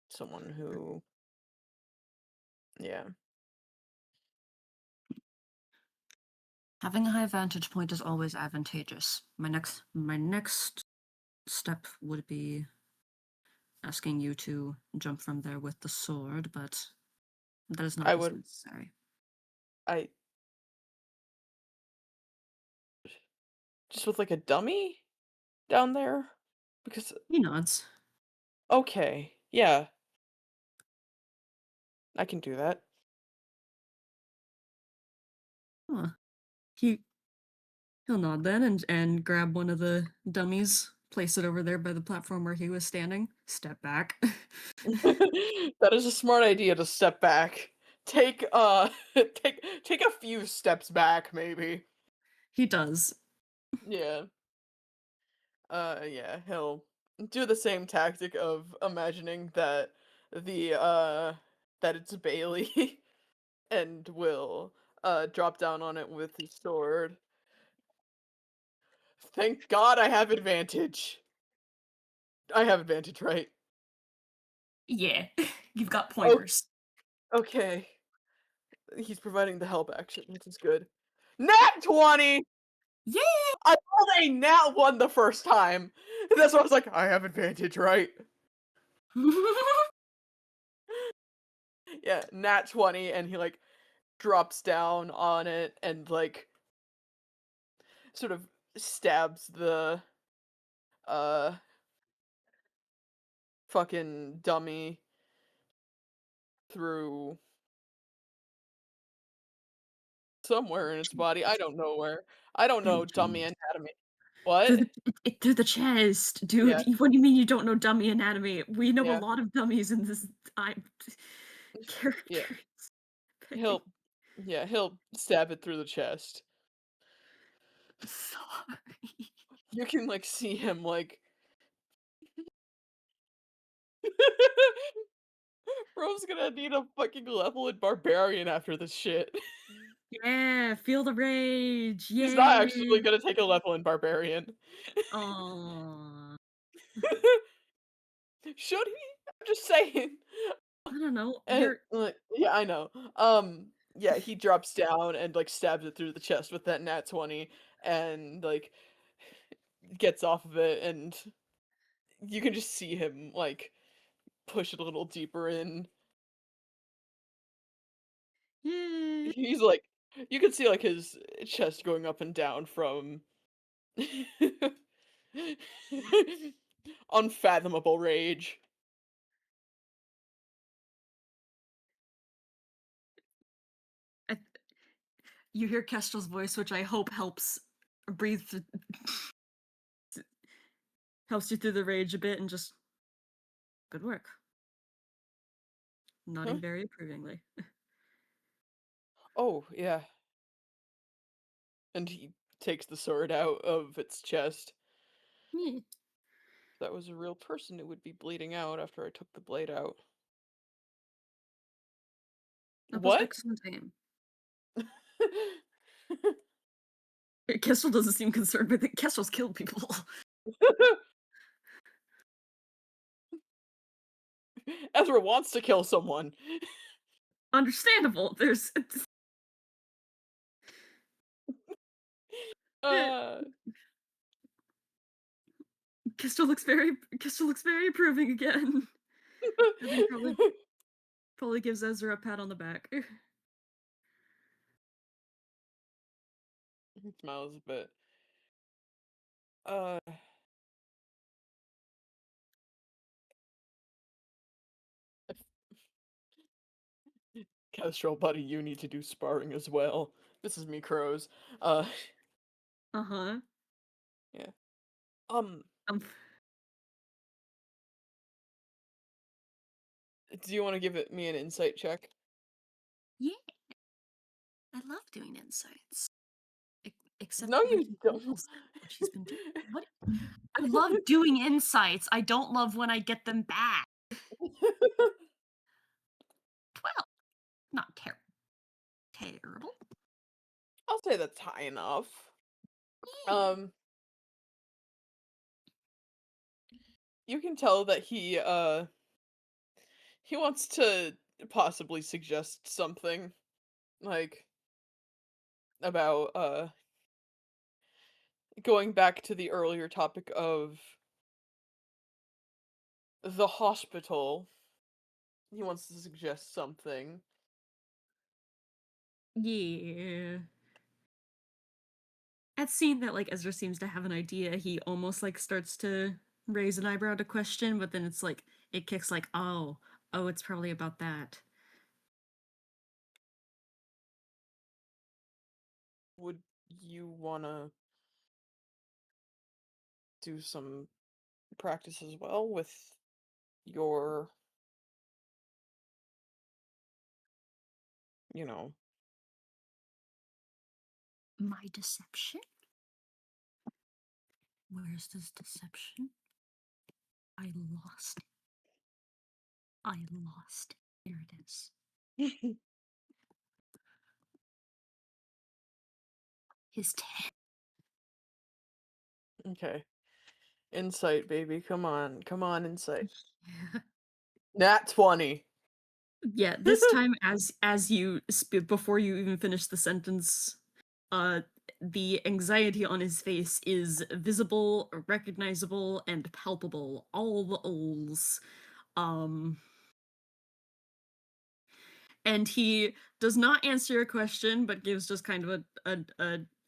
Someone who, yeah, Having a high vantage point is always advantageous. My next step would be asking you to jump from there with the sword, but that is not I what's would, necessary. I just with like a dummy down there because He nods. okay, yeah, I can do that. Huh. He he'll nod then and grab one of the dummies, place it over there by the platform where he was standing, step back. That is a smart idea to step back. Take take a few steps back maybe. He does. Yeah. Yeah, he'll do the same tactic of imagining that the that it's Bailey and will drop down on it with his sword. Thank God I have advantage. I have advantage, right? Yeah. You've got Oh, pointers. okay. He's providing the help action, which is good. Nat 20! Yeah. I rolled a nat 1 the first time. And that's why I was like, I have advantage, right? Yeah, nat 20, and he like drops down on it and like sort of stabs the uh fucking dummy through somewhere in its body. I don't know where. I don't Through know the dummy chest. anatomy. Through What? through the chest, dude. Yeah, What do you mean you don't know dummy anatomy? We know a yeah, lot of dummies in this time yeah. characters. He'll he'll stab it through the chest. Sorry. You can like see him like Bro's gonna need a fucking level in barbarian after this shit. Yeah, feel the rage. He's not actually Yay. gonna take a level in barbarian. Aw. Should he? I'm just saying. I don't know. And You're like, yeah, I know. Yeah, he drops down and like stabs it through the chest with that nat 20 and like gets off of it and you can just see him like push it a little deeper in. yeah. He's like you can see like his chest going up and down from unfathomable rage. I, you hear Kestrel's voice, which I hope helps breathe th- helps you through the rage a bit and just good work. Huh? Nodding very approvingly. Oh, yeah. And he takes the sword out of its chest. Yeah. If that was a real person, it would be bleeding out after I took the blade out. That was What? excellent aim. Kestrel doesn't seem concerned with it. Kestrel's killed people. Ezra wants to kill someone. Understandable. There's Uh, Kestrel looks very approving again. And then probably gives Ezra a pat on the back. he smiles a bit. Uh, Kestrel, buddy, you need to do sparring as well. This is me, Crows. Uh, Uh-huh. yeah. Um, Um, do you want to give me an insight check? yeah, I love doing insights. Except No, when you he don't. rolls what she's been doing. What? I love doing insights. I don't love when I get them back. 12. Not terrible. I'll say that's high enough. Yeah. Um, you can tell that he wants to possibly suggest something like about going back to the earlier topic of the hospital. He wants to suggest something. Yeah. At seeing that like Ezra seems to have an idea, he almost like starts to raise an eyebrow to question, but then it's like it kicks like, oh, it's probably about that. Would you want to do some practice as well with your, you know, My deception? Where's this deception? I lost it. I lost it. Here it is. His 10. okay. Insight, baby. Come on. Come on, insight. Yeah. Nat 20. Yeah, this time as you before you even finish the sentence, uh the anxiety on his face is visible, recognizable, and palpable. All the O's. Um and he does not answer your question, but gives just kind of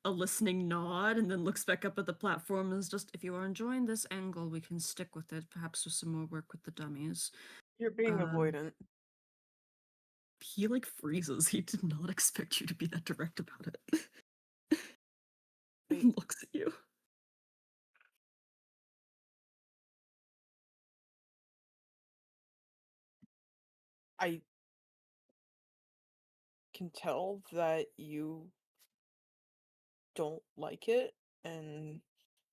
a listening nod, and then looks back up at the platform and is just, if you are enjoying this angle, we can stick with it, perhaps with some more work with the dummies. You're being Um, avoidant. he like freezes. He did not expect you to be that direct about it. Wait, And looks at you. I can tell that you don't like it and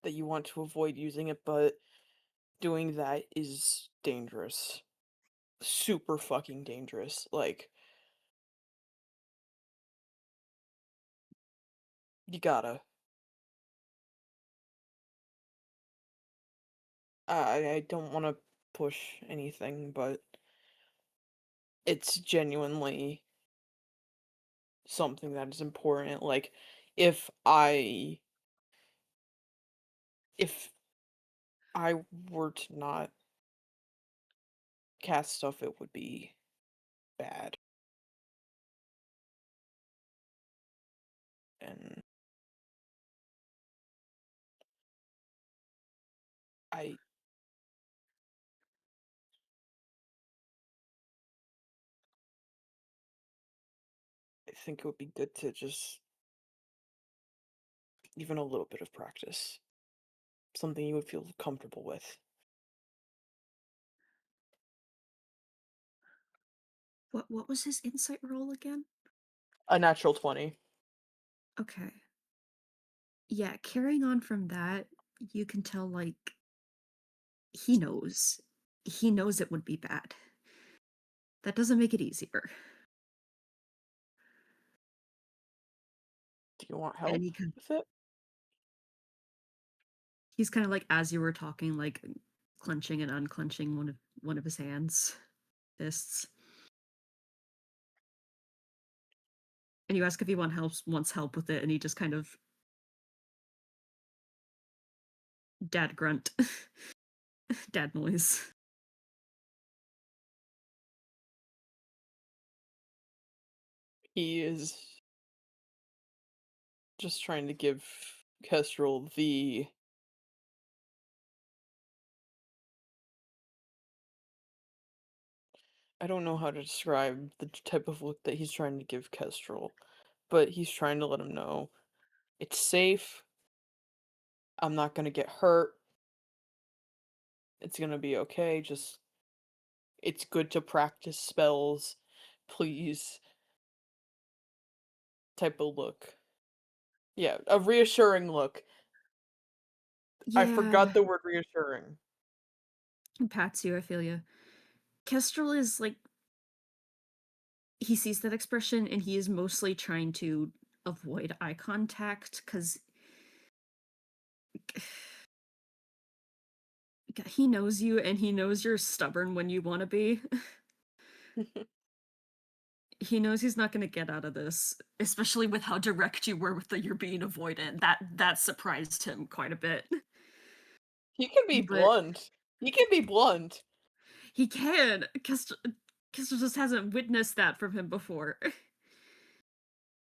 that you want to avoid using it, but doing that is dangerous. Super fucking dangerous. Like, You gotta. I don't want to push anything, but it's genuinely something that is important. Like, if I if I were to not cast stuff, it would be bad. And I I think it would be good to just even a little bit of practice. Something you would feel comfortable with. What was his insight roll again? A natural 20. Okay. Yeah, carrying on from that, you can tell like he knows. He knows it would be bad. That doesn't make it easier. Do you want And help with it? he's kind of like as you were talking, like clenching and unclenching one of his fists. And you ask if he wants help with it, and he just kind of dad grunt, dad noise. He is just trying to give Kestrel the I don't know how to describe the type of look that he's trying to give Kestrel, but he's trying to let him know it's safe. I'm not gonna get hurt. It's gonna be okay. Just it's good to practice spells. Please type of look. Yeah, a reassuring look. I Yeah, forgot the word reassuring. pats you. I feel you. Kestrel is like he sees that expression, and he is mostly trying to avoid eye contact because he knows you, and he knows you're stubborn when you want to be. He knows he's not going to get out of this, especially with how direct you were with the you're being avoidant. That surprised him quite a bit. He can be But blunt. He can be blunt. he can. Kester just hasn't witnessed that from him before.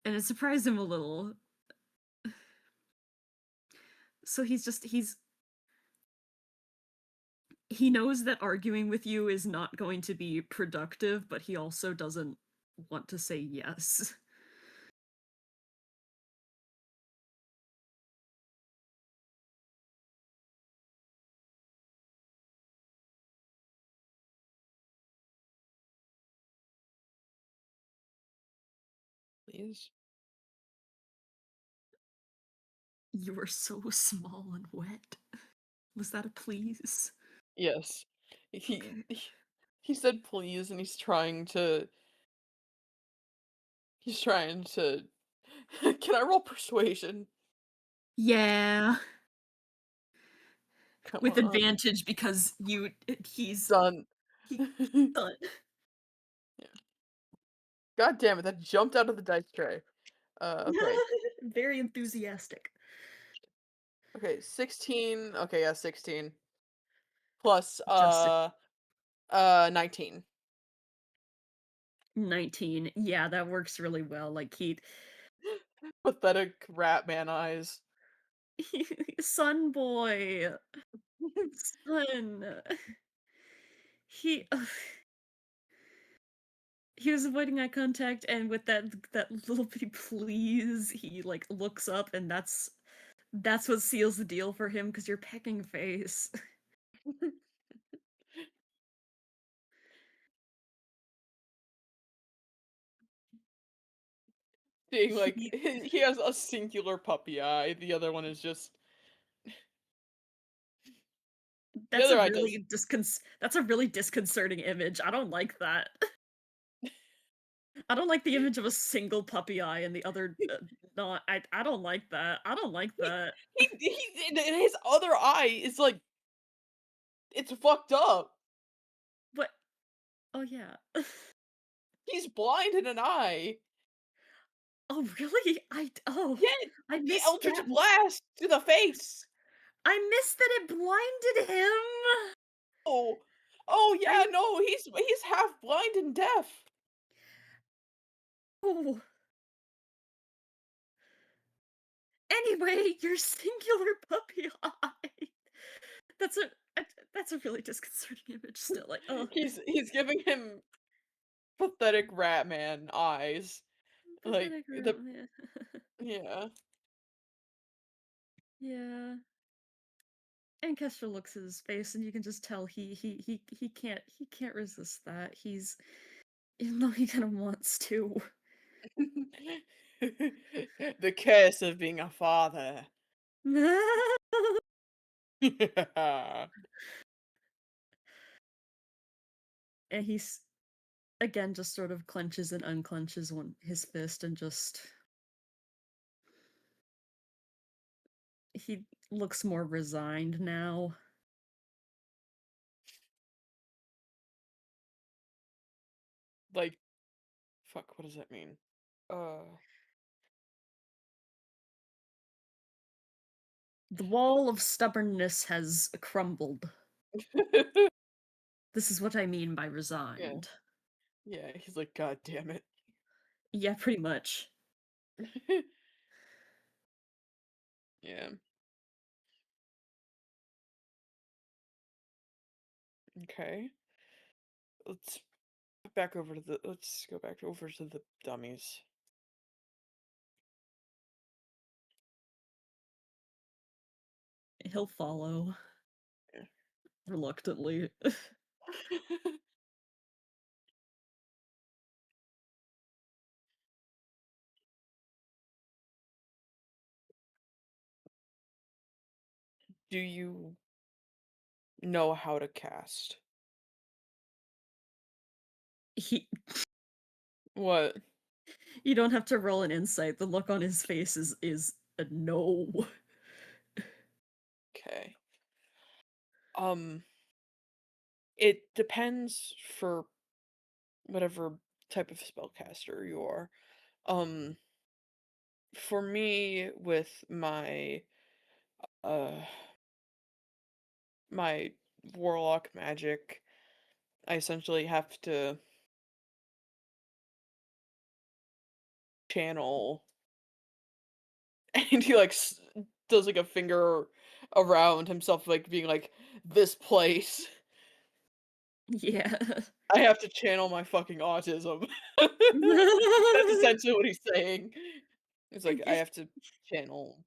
And it surprised him a little. So he knows that arguing with you is not going to be productive, but he also doesn't want to say yes. Please. You are so small and wet. Was that a please? Yes. He Okay. he he said please and he's trying to Can I roll persuasion? Yeah, Come with on. advantage because he's Done. he done. Yeah. God damn it, that jumped out of the dice tray. Okay. Very enthusiastic. Okay, 16. Okay, yeah, 16 plus Just 19. 19. Yeah, that works really well. Like Pathetic rat man eyes. Sun boy, son. He he was avoiding eye contact, and with that little bitty please, he like looks up, and that's what seals the deal for him because you're pecking face. Being like He he has a singular puppy eye, the other one is just the that's other a eye does really disconcerting image. I don't like that. I don't like the image of a single puppy eye and the other, not. I don't like that. I don't like that. And his other eye is like it's fucked up. But oh, yeah. He's blind in an eye. Oh, really? Yeah, I the missed Eldritch that. Blast to the face. I missed that it blinded him! Oh, oh I yeah, no, he's half blind and deaf. Oh. Anyway, your singular puppy eye. That's a that's a really disconcerting image still, like, oh, He's giving him pathetic rat man eyes. Like pathetic the room, yeah. yeah. Yeah. And Kester looks at his face and you can just tell he can't resist that. He's even though he kinda wants to. The curse of being a father. And he's again just sort of clenches and unclenches one his fist and just he looks more resigned now. Like, fuck, what does that mean? Uh, The wall of stubbornness has crumbled. This is what I mean by yeah, resigned. yeah, he's like, God damn it. Yeah, pretty much. Yeah, okay. Let's let's go back over to the dummies. He'll follow Yeah. reluctantly. Do you know how to cast? He What? You don't have to roll an insight. The look on his face is a no. Okay. Um, it depends for whatever type of spellcaster you are. Um, for me, with uh my warlock magic, I essentially have to channel, and he like does like a finger around himself, like being like this place. Yeah. I have to channel my fucking autism. That's essentially what he's saying. It's like I have to channel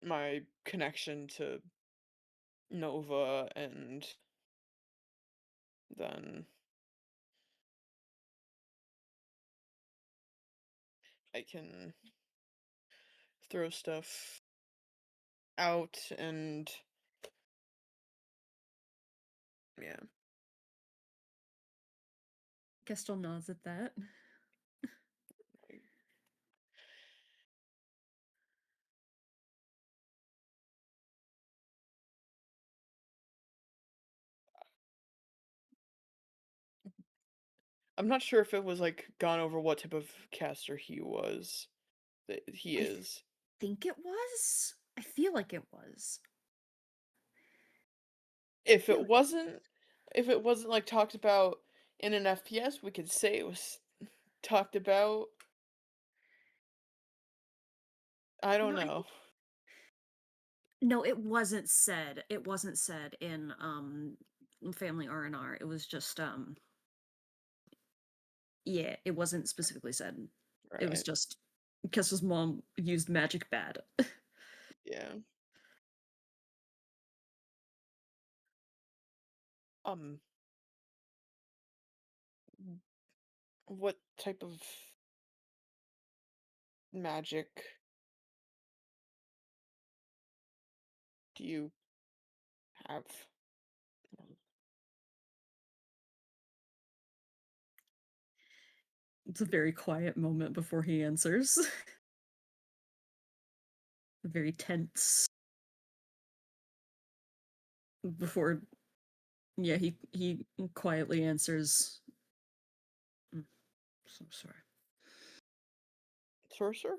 my connection to Nova, and then I can throw stuff out and yeah. Kestel nods at that. I'm not sure if it was like gone over what type of caster he was. That he I is. think it was. I feel like it was. I If feel it like it wasn't if it wasn't like talked about in an FPS, we could say it was talked about. I don't No, I know. think no, it wasn't said. It wasn't said in family R&R. It was just yeah, it wasn't specifically said. It was Right. just Kestel's mom used magic bad. Yeah. Um what type of magic do you have? It's a very quiet moment before he answers. Very tense before, yeah, he quietly answers. "Mm, so sorry." Sorcerer?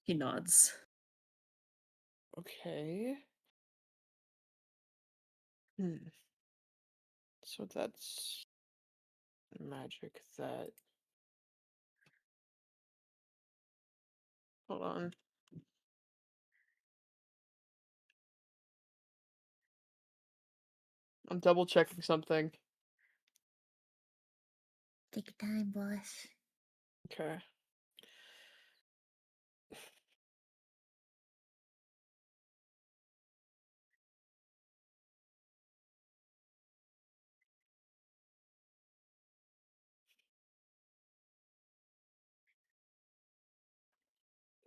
He nods. Okay. Hmm. So that's magic that. Hold on. I'm double checking something. Take your time, boss. Okay.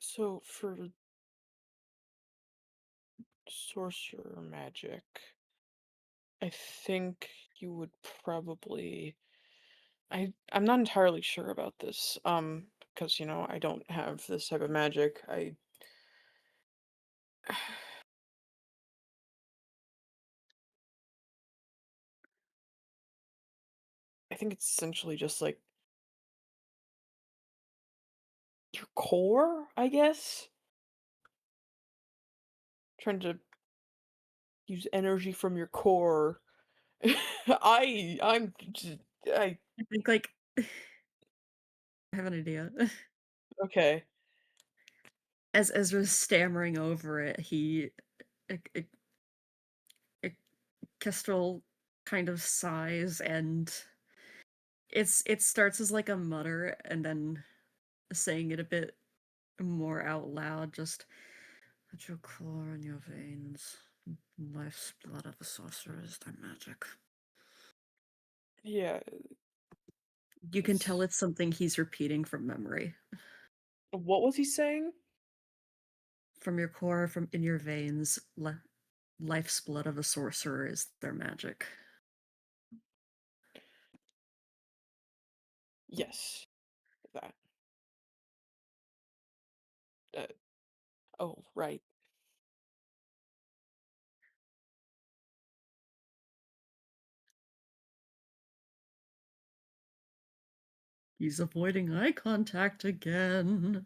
So for sorcerer magic, I think you would probably. I'm not entirely sure about this. Because I don't have this type of magic. I think it's essentially just like your core, I guess. Trying to use energy from your core. I I think, like, I have an idea. okay. As Ezra's stammering over it, it, it, Kestrel kind of sighs, and it starts as like a mutter, and then saying it a bit more out loud, just at your core in your veins, life's blood of a sorcerer is their magic. Yeah, You can tell it's it's something he's repeating from memory. what was he saying? From your core, from in your veins, life's blood of a sorcerer is their magic. Yes, that. Uh, oh, right. He's avoiding eye contact again.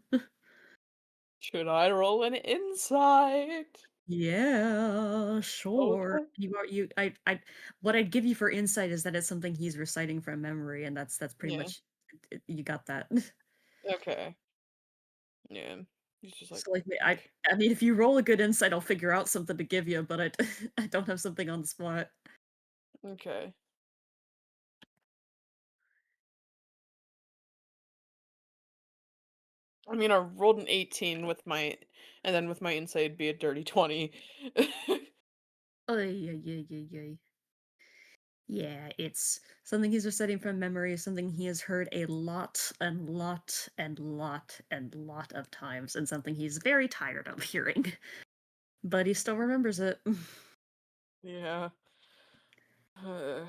Should I roll an insight? Yeah, sure. Okay. I what I'd give you for insight is that it's something he's reciting from memory, and that's pretty Yeah. much you got that. Okay. Yeah. He's just like, So like okay. I mean if you roll a good insight, I'll figure out something to give you, but I I don't have something on the spot. Okay. I mean, I rolled an 18 with my, and then with my insight, it'd be a dirty 20. Oy, oy, oy, oy, oy. Yeah, it's something he's reciting from memory, something he has heard a lot and lot and lot and lot of times, and something he's very tired of hearing. But he still remembers it. Yeah. Uh,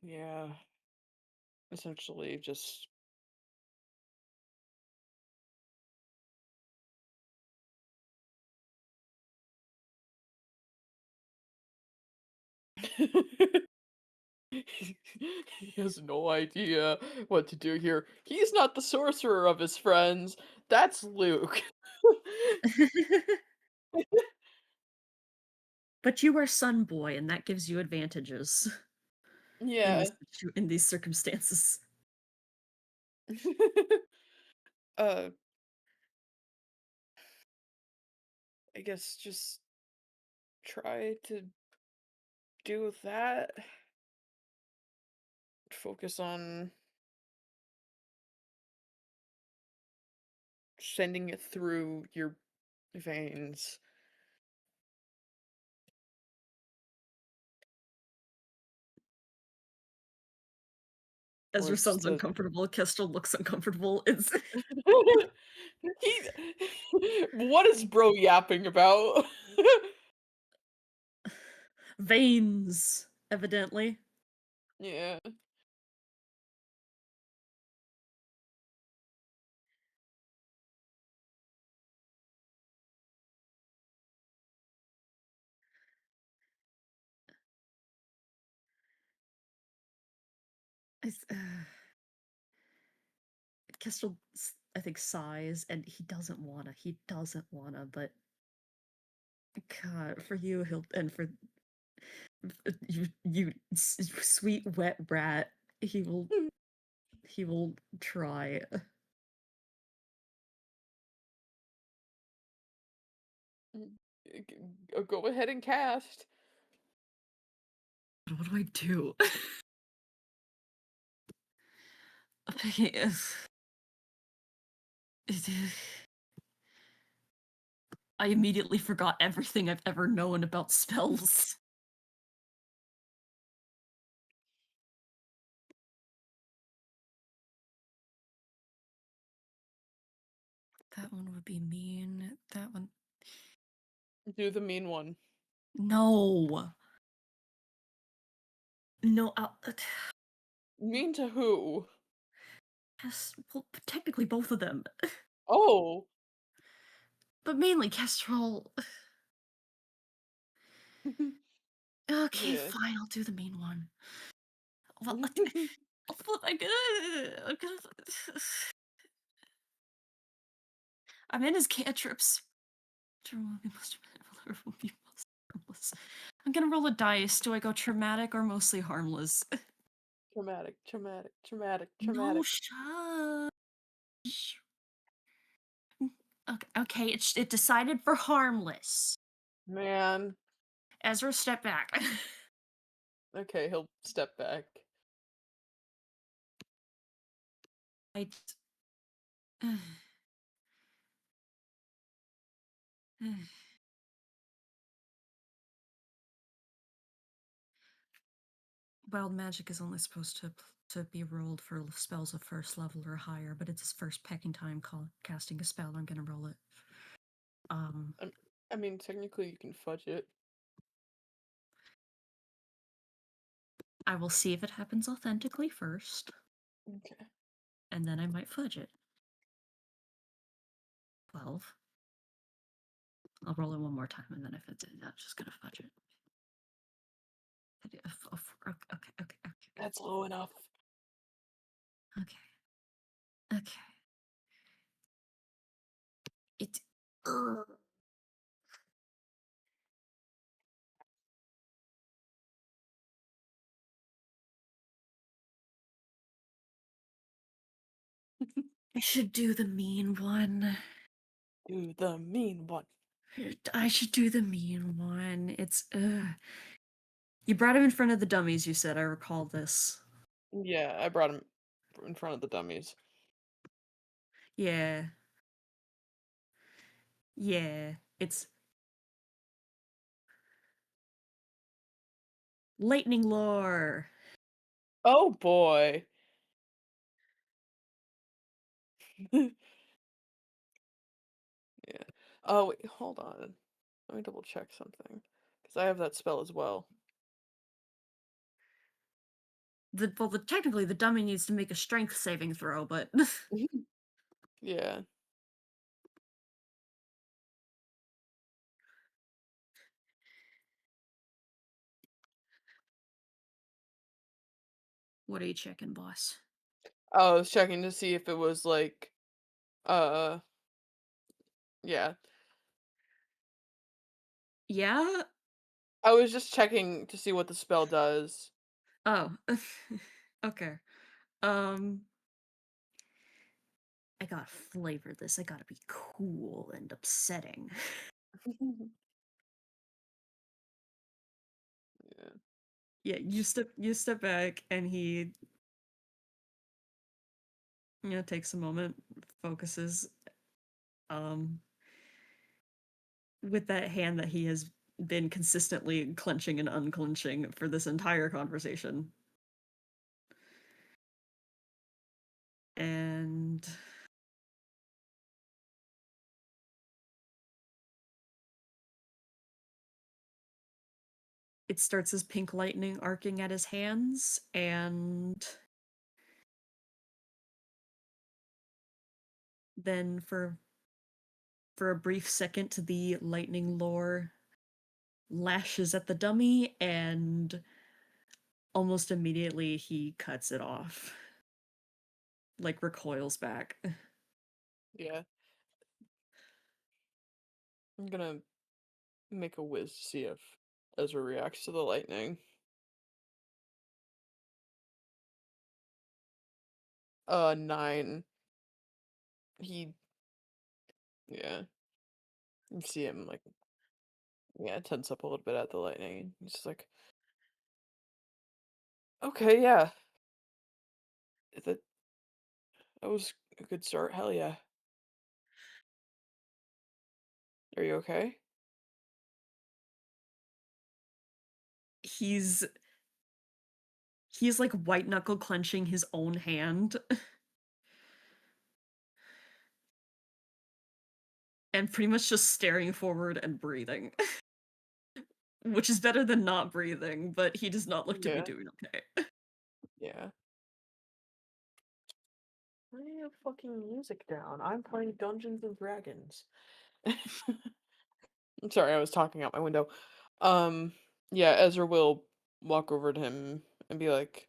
yeah. Essentially, just. He has no idea what to do here. He's not the sorcerer of his friends. That's Luke. But you are Sun Boy, and that gives you advantages Yeah. in these circumstances. uh, I guess just try to do that. Focus on sending it through your veins. Or Ezra it's just sounds a uncomfortable. Kestrel looks uncomfortable. It's he what is bro yapping about? veins, evidently. Yeah. It's, Kestrel, I think, sighs, and he doesn't wanna. He doesn't wanna, but God, for you, he'll and for you, sweet wet rat, he will. He will try. Go ahead and cast. What do I do? Okay. I immediately forgot everything I've ever known about spells. That one would be mean. That one. Do the mean one. No. No. Mean to who? Yes, well, technically both of them, Oh. but mainly Kestrel. Okay, Yeah. fine. I'll do the mean one. Well, I'm in his cantrips. I'm gonna roll a dice. Do I go traumatic or mostly harmless? Traumatic, traumatic, traumatic, No, traumatic. shush. Okay, it decided for harmless. Man. Ezra, step back. Okay, he'll step back. I. Wild magic is only supposed to be rolled for spells of first level or higher, but it's his first pecking time casting a spell. I'm gonna roll it. I mean, technically you can fudge it. I will see if it happens authentically first, Okay. and then I might fudge it. 12. I'll roll it one more time, and then if it's in, I'm just gonna fudge it. Okay. That's low enough. Okay. It. Ugh. I should do the mean one. Do the mean one. I should do the mean one. It's. You brought him in front of the dummies, you said. I recall this. Yeah, I brought him in front of the dummies. Yeah. Yeah. It's. Lightning lore. Oh boy. Yeah. Oh wait, hold on. Let me double check something. Because I have that spell as well. Technically, the dummy needs to make a strength saving throw, but. Yeah. What are you checking, boss? I was checking to see if it was like uh yeah. Yeah? I was just checking to see what the spell does. Oh. Okay. Um. I gotta flavor this. I gotta be cool and upsetting. Yeah. Yeah, you step back and he takes a moment, focuses um with that hand that he has been consistently clenching and unclenching for this entire conversation. And it starts as pink lightning arcing at his hands, and then for a brief second the lightning lore lashes at the dummy, and almost immediately he cuts it off. Like recoils back. Yeah. I'm gonna make a whiz to see if Ezra reacts to the lightning. 9. He, yeah. You see him, like, yeah, tense up a little bit at the lightning. He's just like, okay, yeah. That, that was a good start. Hell yeah. Are you okay? He's like white knuckle clenching his own hand and pretty much just staring forward and breathing. Which is better than not breathing, but he does not look to be Yeah. doing okay. Yeah. Turn your fucking music down. I'm playing Dungeons and Dragons. I'm sorry, I was talking out my window. Yeah, Ezra will walk over to him and be like,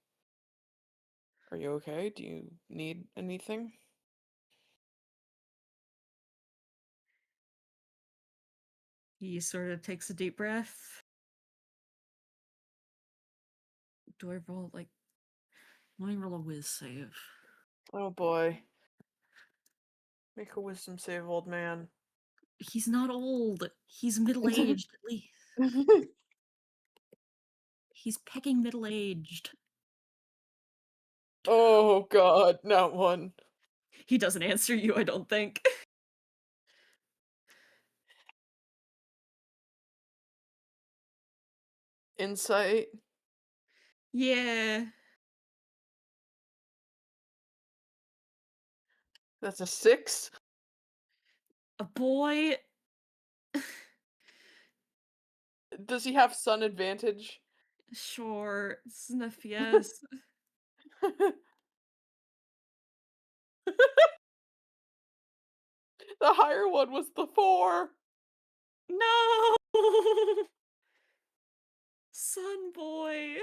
"Are you okay? Do you need anything?" He sort of takes a deep breath. Do I roll, like... Let me roll a whiz save. Oh boy. Make a wisdom save, old man. He's not old. He's middle-aged, at least. He's pecking middle-aged. Oh god, not one. He doesn't answer you, I don't think. Insight. Yeah. That's a 6. A boy. Does he have sun advantage? Sure. It's an FPS. The higher one was the 4. No! Son boy.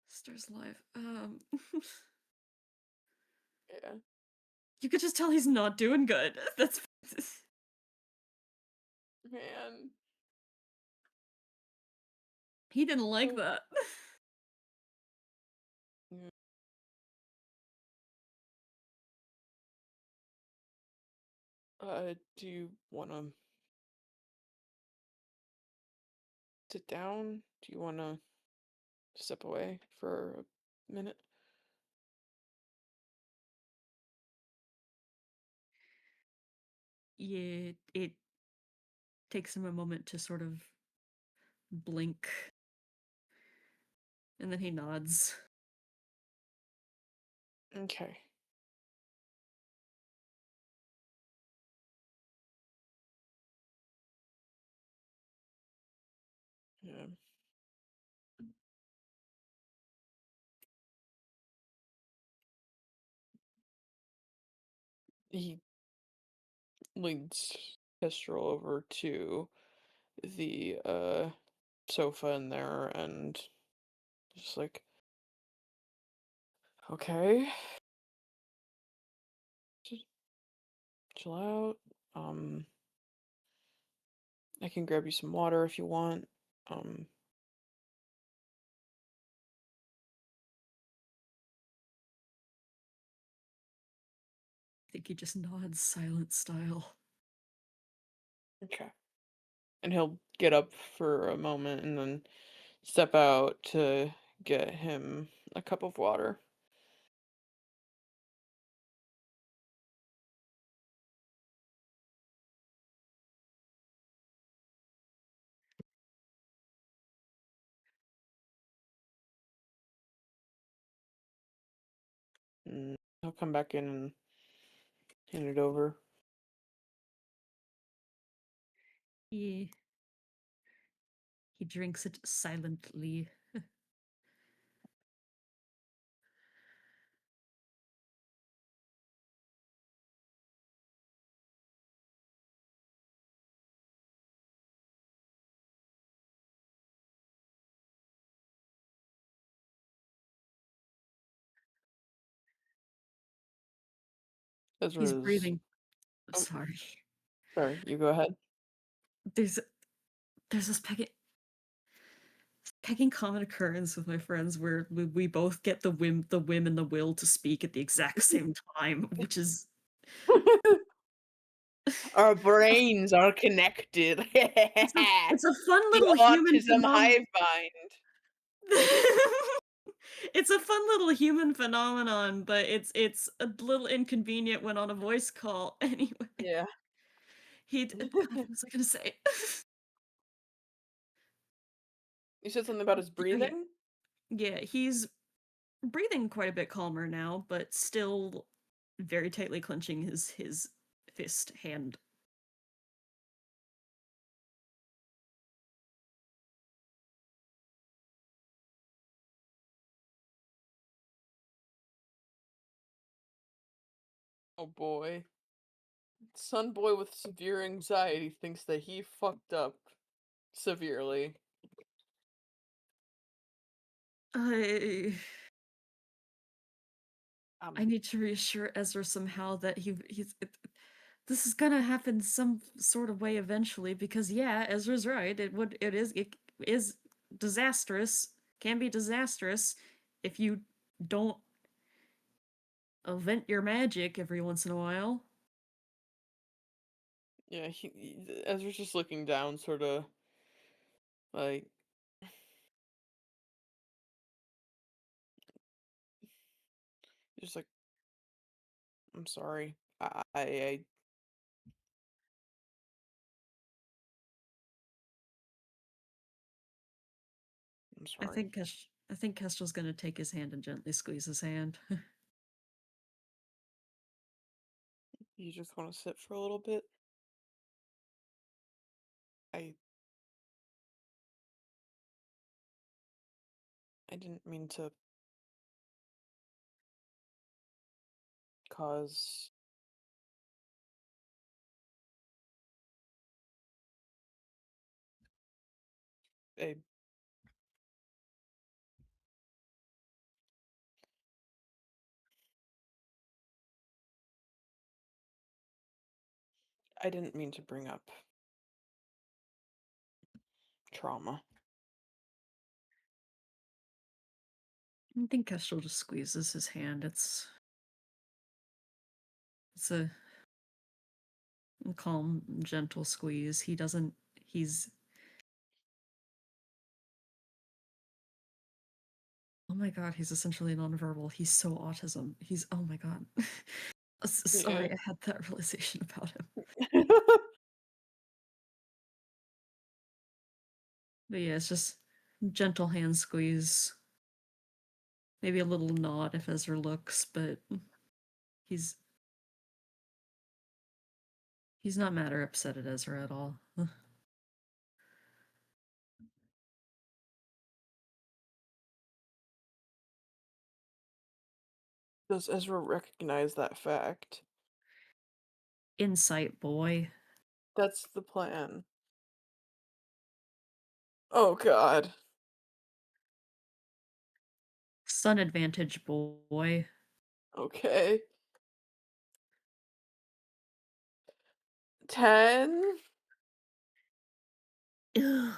Stars live. Yeah. You could just tell he's not doing good. That's... Man. He didn't like Oh. that. Mm. Do you wanna sit down? Do you wanna step away for a minute? Yeah, it takes him a moment to sort of blink. And then he nods. Okay. Yeah. He leads Kestrel over to the sofa in there and just like, okay, just chill out. I can grab you some water if you want. Um, I think he just nods, silent style. okay. And he'll get up for a moment and then step out to get him a cup of water. He'll come back in and hand it over. He he drinks it silently. He's Ezra's. breathing. Oh, Sorry. sorry, you go ahead. There's there's this pegging common occurrence with my friends where we both get the whim and the will to speak at the exact same time, which is Our a brains are connected. it's a fun The little human autism phenomenon. hive mind. It's a fun little human phenomenon, but it's a little inconvenient when on a voice call. Anyway, Yeah. God, what was I gonna say? You said something about his Oh, yeah. breathing? Yeah, he's breathing quite a bit calmer now, but still very tightly clenching his fist hand. Oh boy. Son boy with severe anxiety thinks that he fucked up severely. I I Um, need to reassure Ezra somehow that this is gonna happen some sort of way eventually because yeah, Ezra's right. It is disastrous. Can be disastrous if you don't vent your magic every once in a while. yeah, Ezra's just looking down, sort of like, just like, I'm sorry. I'm sorry. I think Kestrel's gonna take his hand and gently squeeze his hand. You just want to sit for a little bit? I I didn't mean to cause a I didn't mean to bring up trauma. I think Kestrel just squeezes his hand. It's a calm, gentle squeeze. He doesn't. He's. Oh my god, he's essentially nonverbal. He's so autism. He's. Oh my god. Yeah. Sorry, I had that realization about him. But yeah, it's just gentle hand squeeze. Maybe a little nod if Ezra looks, but he's he's not mad or upset at Ezra at all. Does Ezra recognize that fact? Insight, boy. That's the plan. Oh god. Sun advantage, boy. Okay. 10? Ugh.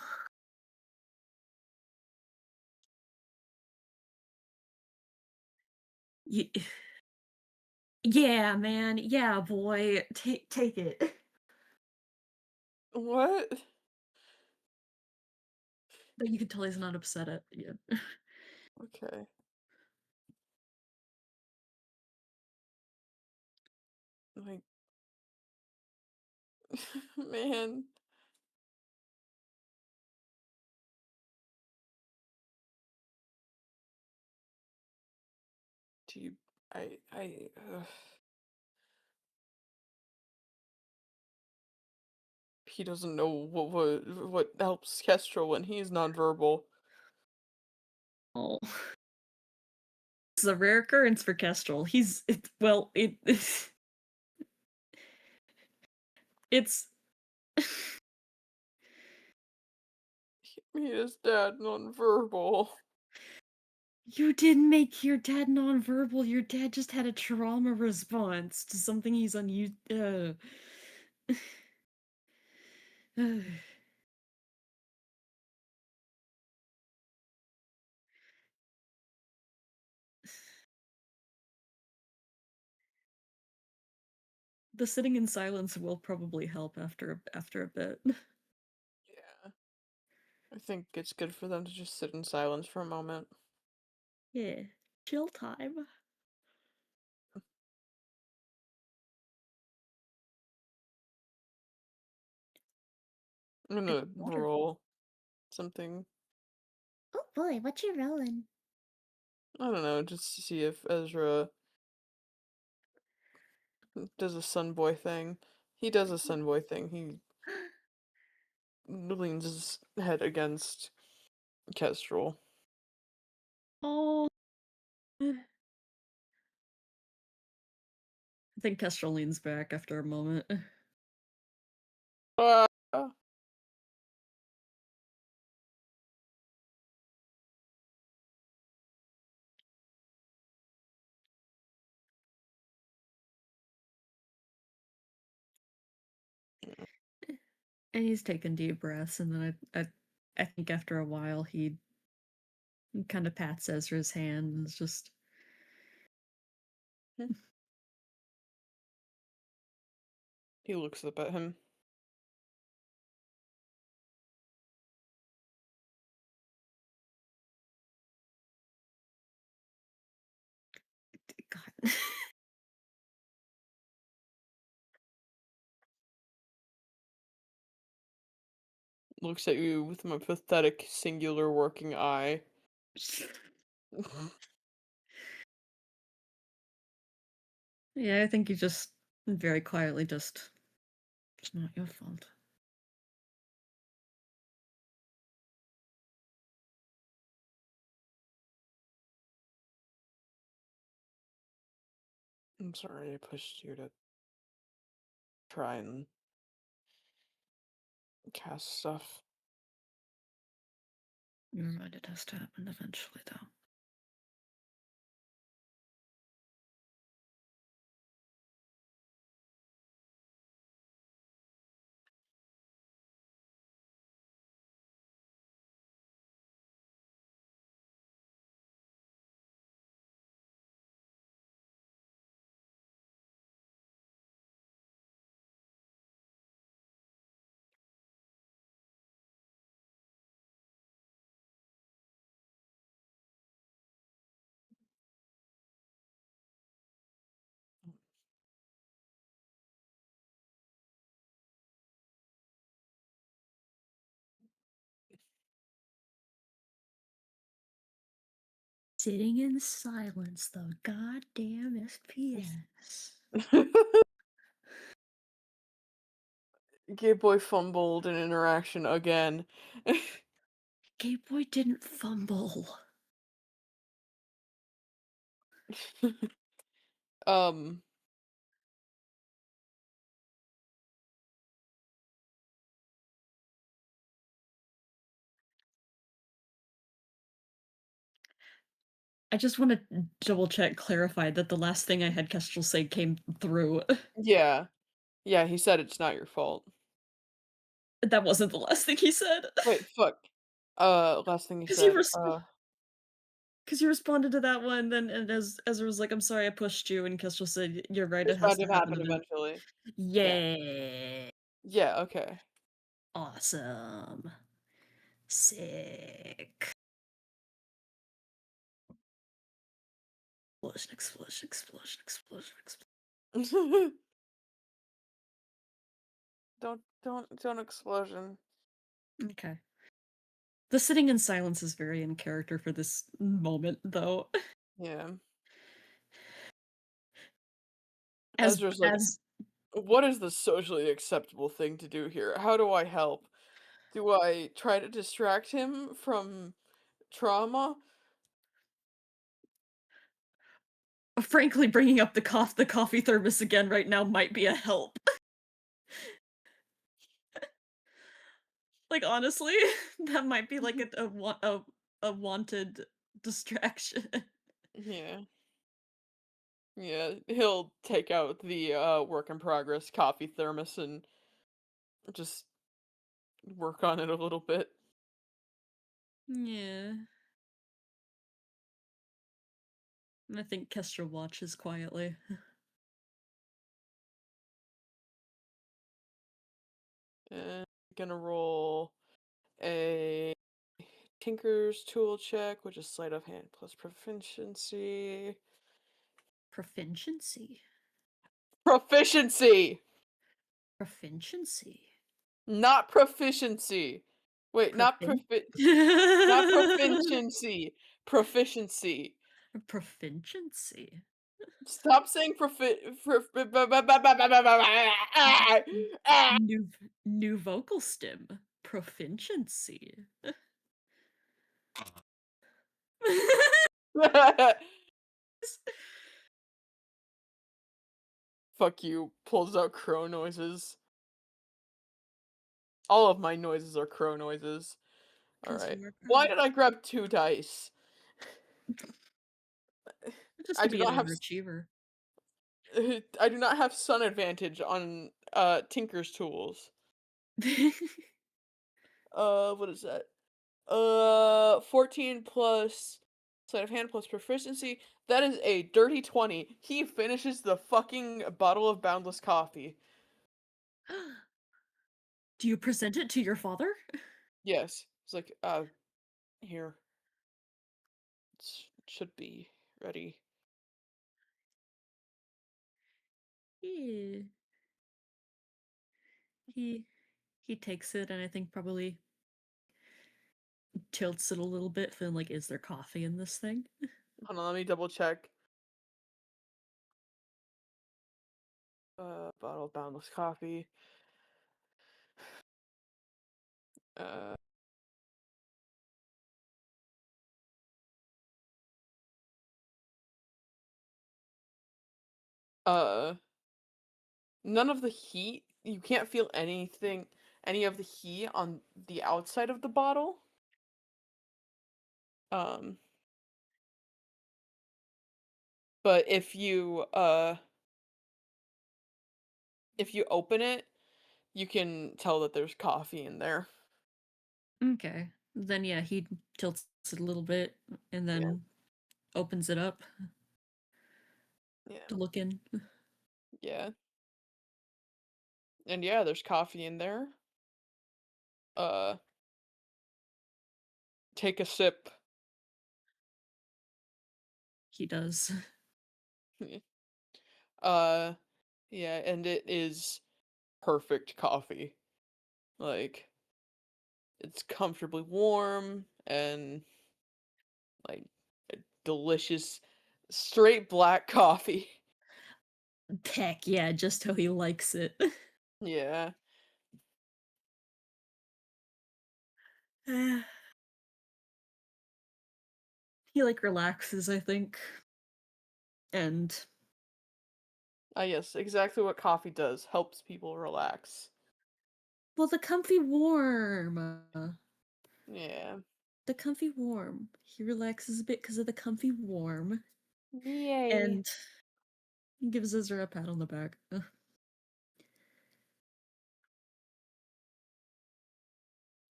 Ye- Yeah, man. Yeah, boy. Take it. What? But you can tell he's not upset at you. Okay. Like, man. Do you I he doesn't know what helps Kestrel when he's nonverbal. Oh. This is a rare occurrence for Kestrel. Well, it's He made his dad nonverbal. you didn't make your dad nonverbal. Your dad just had a trauma response to something he's unused. The sitting in silence will probably help after a bit. Yeah. I think it's good for them to just sit in silence for a moment. Yeah, chill time. I'm I gonna water. roll something. Oh boy, what you rolling? I don't know, just to see if Ezra does a sun boy thing. He does a sun boy thing. He leans his head against Kestrel. Oh, I think Kestrel leans back after a moment. Ah! And he's taking deep breaths, and then I think after a while he kind of pats Ezra's hand and is just, He looks up at him. God. Looks at you with my pathetic singular working eye. Yeah, I think he just very quietly just, it's not your fault. I'm sorry I pushed you to try and cast stuff. You reminded us to happen eventually, though. Sitting in silence, the goddamn FPS. Gay boy fumbled an interaction again. Gay Boy didn't fumble. um I just want to double check, clarify that the last thing I had Kestrel say came through. yeah. Yeah, he said it's not your fault. That wasn't the last thing he said. Wait, fuck. Last thing he Because you said. because you responded to that one, then and as Ezra was like, "I'm sorry I pushed you," and Kestrel said, "You're right, it It's has bound to to happen happen event." eventually. Yeah. Yeah, Yeah, okay. awesome, sick. Explosion! Explosion! Explosion! Explosion! Explosion! Don't explosion. Okay. The sitting in silence is very in character for this moment, though. Yeah. As Ezra's like, as what is the socially acceptable thing to do here? How do I help? Do I try to distract him from trauma? frankly, bringing up the coffee thermos again right now might be a help. Like, honestly, that might be like a wanted distraction. Yeah. Yeah, he'll take out the work in progress coffee thermos and just work on it a little bit. Yeah. And I think Kestrel watches quietly. And gonna roll a Tinker's tool check, which is sleight of hand plus proficiency. Proficiency. Proficiency! Proficiency. Not proficiency. Wait, Profin not proficiency. Proficiency. Proficiency. Stop saying New new vocal stem. Proficiency. Fuck you. Pulls out crow noises. All of my noises are crow noises. 'Cause Alright. you are Why proud. did I grab 2 dice? Just I to do be an not have overachiever. I do not have sun advantage on Tinker's tools. What is that? 14 plus sleight of hand plus proficiency. That is a dirty 20. He finishes the fucking bottle of boundless coffee. Do you present it to your father? Yes. It's like, here. It should be ready. Yeah. He he takes it and I think probably tilts it a little bit, feeling like, is there coffee in this thing? Hold on, let me double check. Bottle of boundless coffee. Uh, uh, None of the heat. You can't feel any of the heat on the outside of the bottle. Um, but if you open it, you can tell that there's coffee in there. Okay. Then yeah, he tilts it a little bit and Yeah. then opens it up Yeah. to look in. Yeah. And yeah, there's coffee in there. Uh, take a sip. He does. Uh, yeah, and it is perfect coffee. Like, it's comfortably warm and like a delicious straight black coffee. Heck yeah, just how he likes it. Yeah. He like relaxes, I think. And Yes, exactly what coffee does. Helps people relax. well, the comfy warm. Yeah. The comfy warm. He relaxes a bit because of the comfy warm. Yay. And gives Ezra a pat on the back.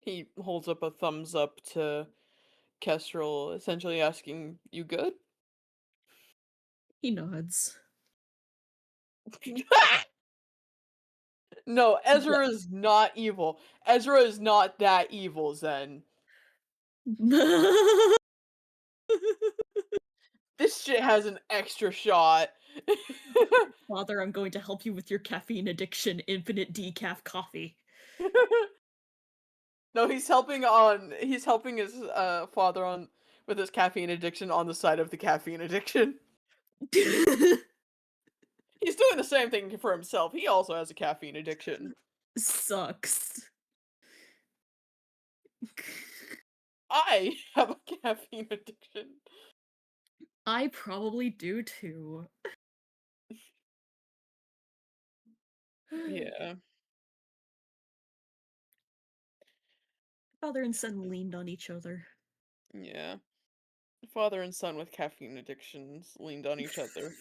He holds up a thumbs up to Kestrel, essentially asking, "You good?" He nods. No, Yeah. Ezra is not evil. Ezra is not that evil, Zen. This shit has an extra shot. Father, I'm going to help you with your caffeine addiction, infinite decaf coffee. No, he's helping his father on with his caffeine addiction on the side of the caffeine addiction. He's doing the same thing for himself. He also has a caffeine addiction. Sucks. I have a caffeine addiction. I probably do too. Yeah. Father and son leaned on each other. Yeah. Father and son with caffeine addictions leaned on each other.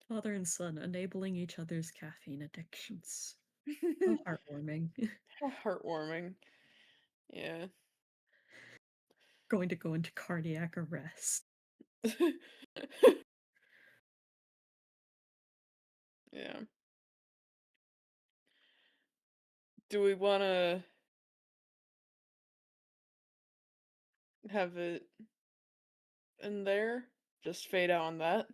Father and son enabling each other's caffeine addictions. How heartwarming. How heartwarming. Yeah. Going to go into cardiac arrest. Yeah. Do we want to have it in there? Just fade out on that?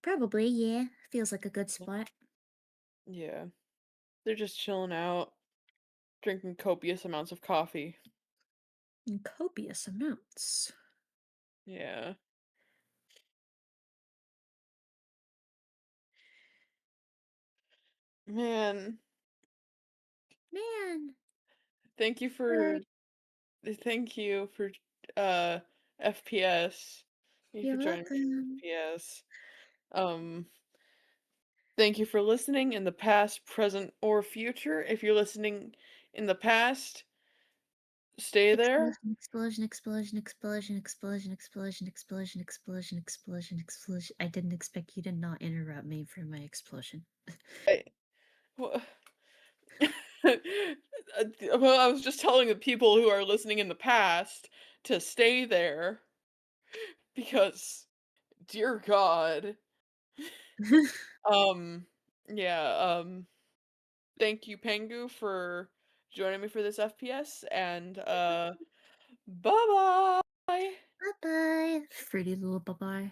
Probably, yeah. Feels like a good spot. Yeah. They're just chilling out, drinking copious amounts of coffee. In copious amounts. Yeah. Man, Man, thank you uh, for thank you for uh FPS. Thank you you're for joining me for welcome. FPS. Um Thank you for listening in the past, present, or future. If you're listening in the past, stay there. Explosion, explosion, explosion, explosion, explosion, explosion, explosion, explosion, explosion, explosion. I didn't expect you to not interrupt me for my explosion. I, wha- well, I was just telling the people who are listening in the past to stay there because, dear God, um, yeah, thank you, Pengu, for joining me for this FPS, and bye bye. Bye bye. Fruity little bye bye.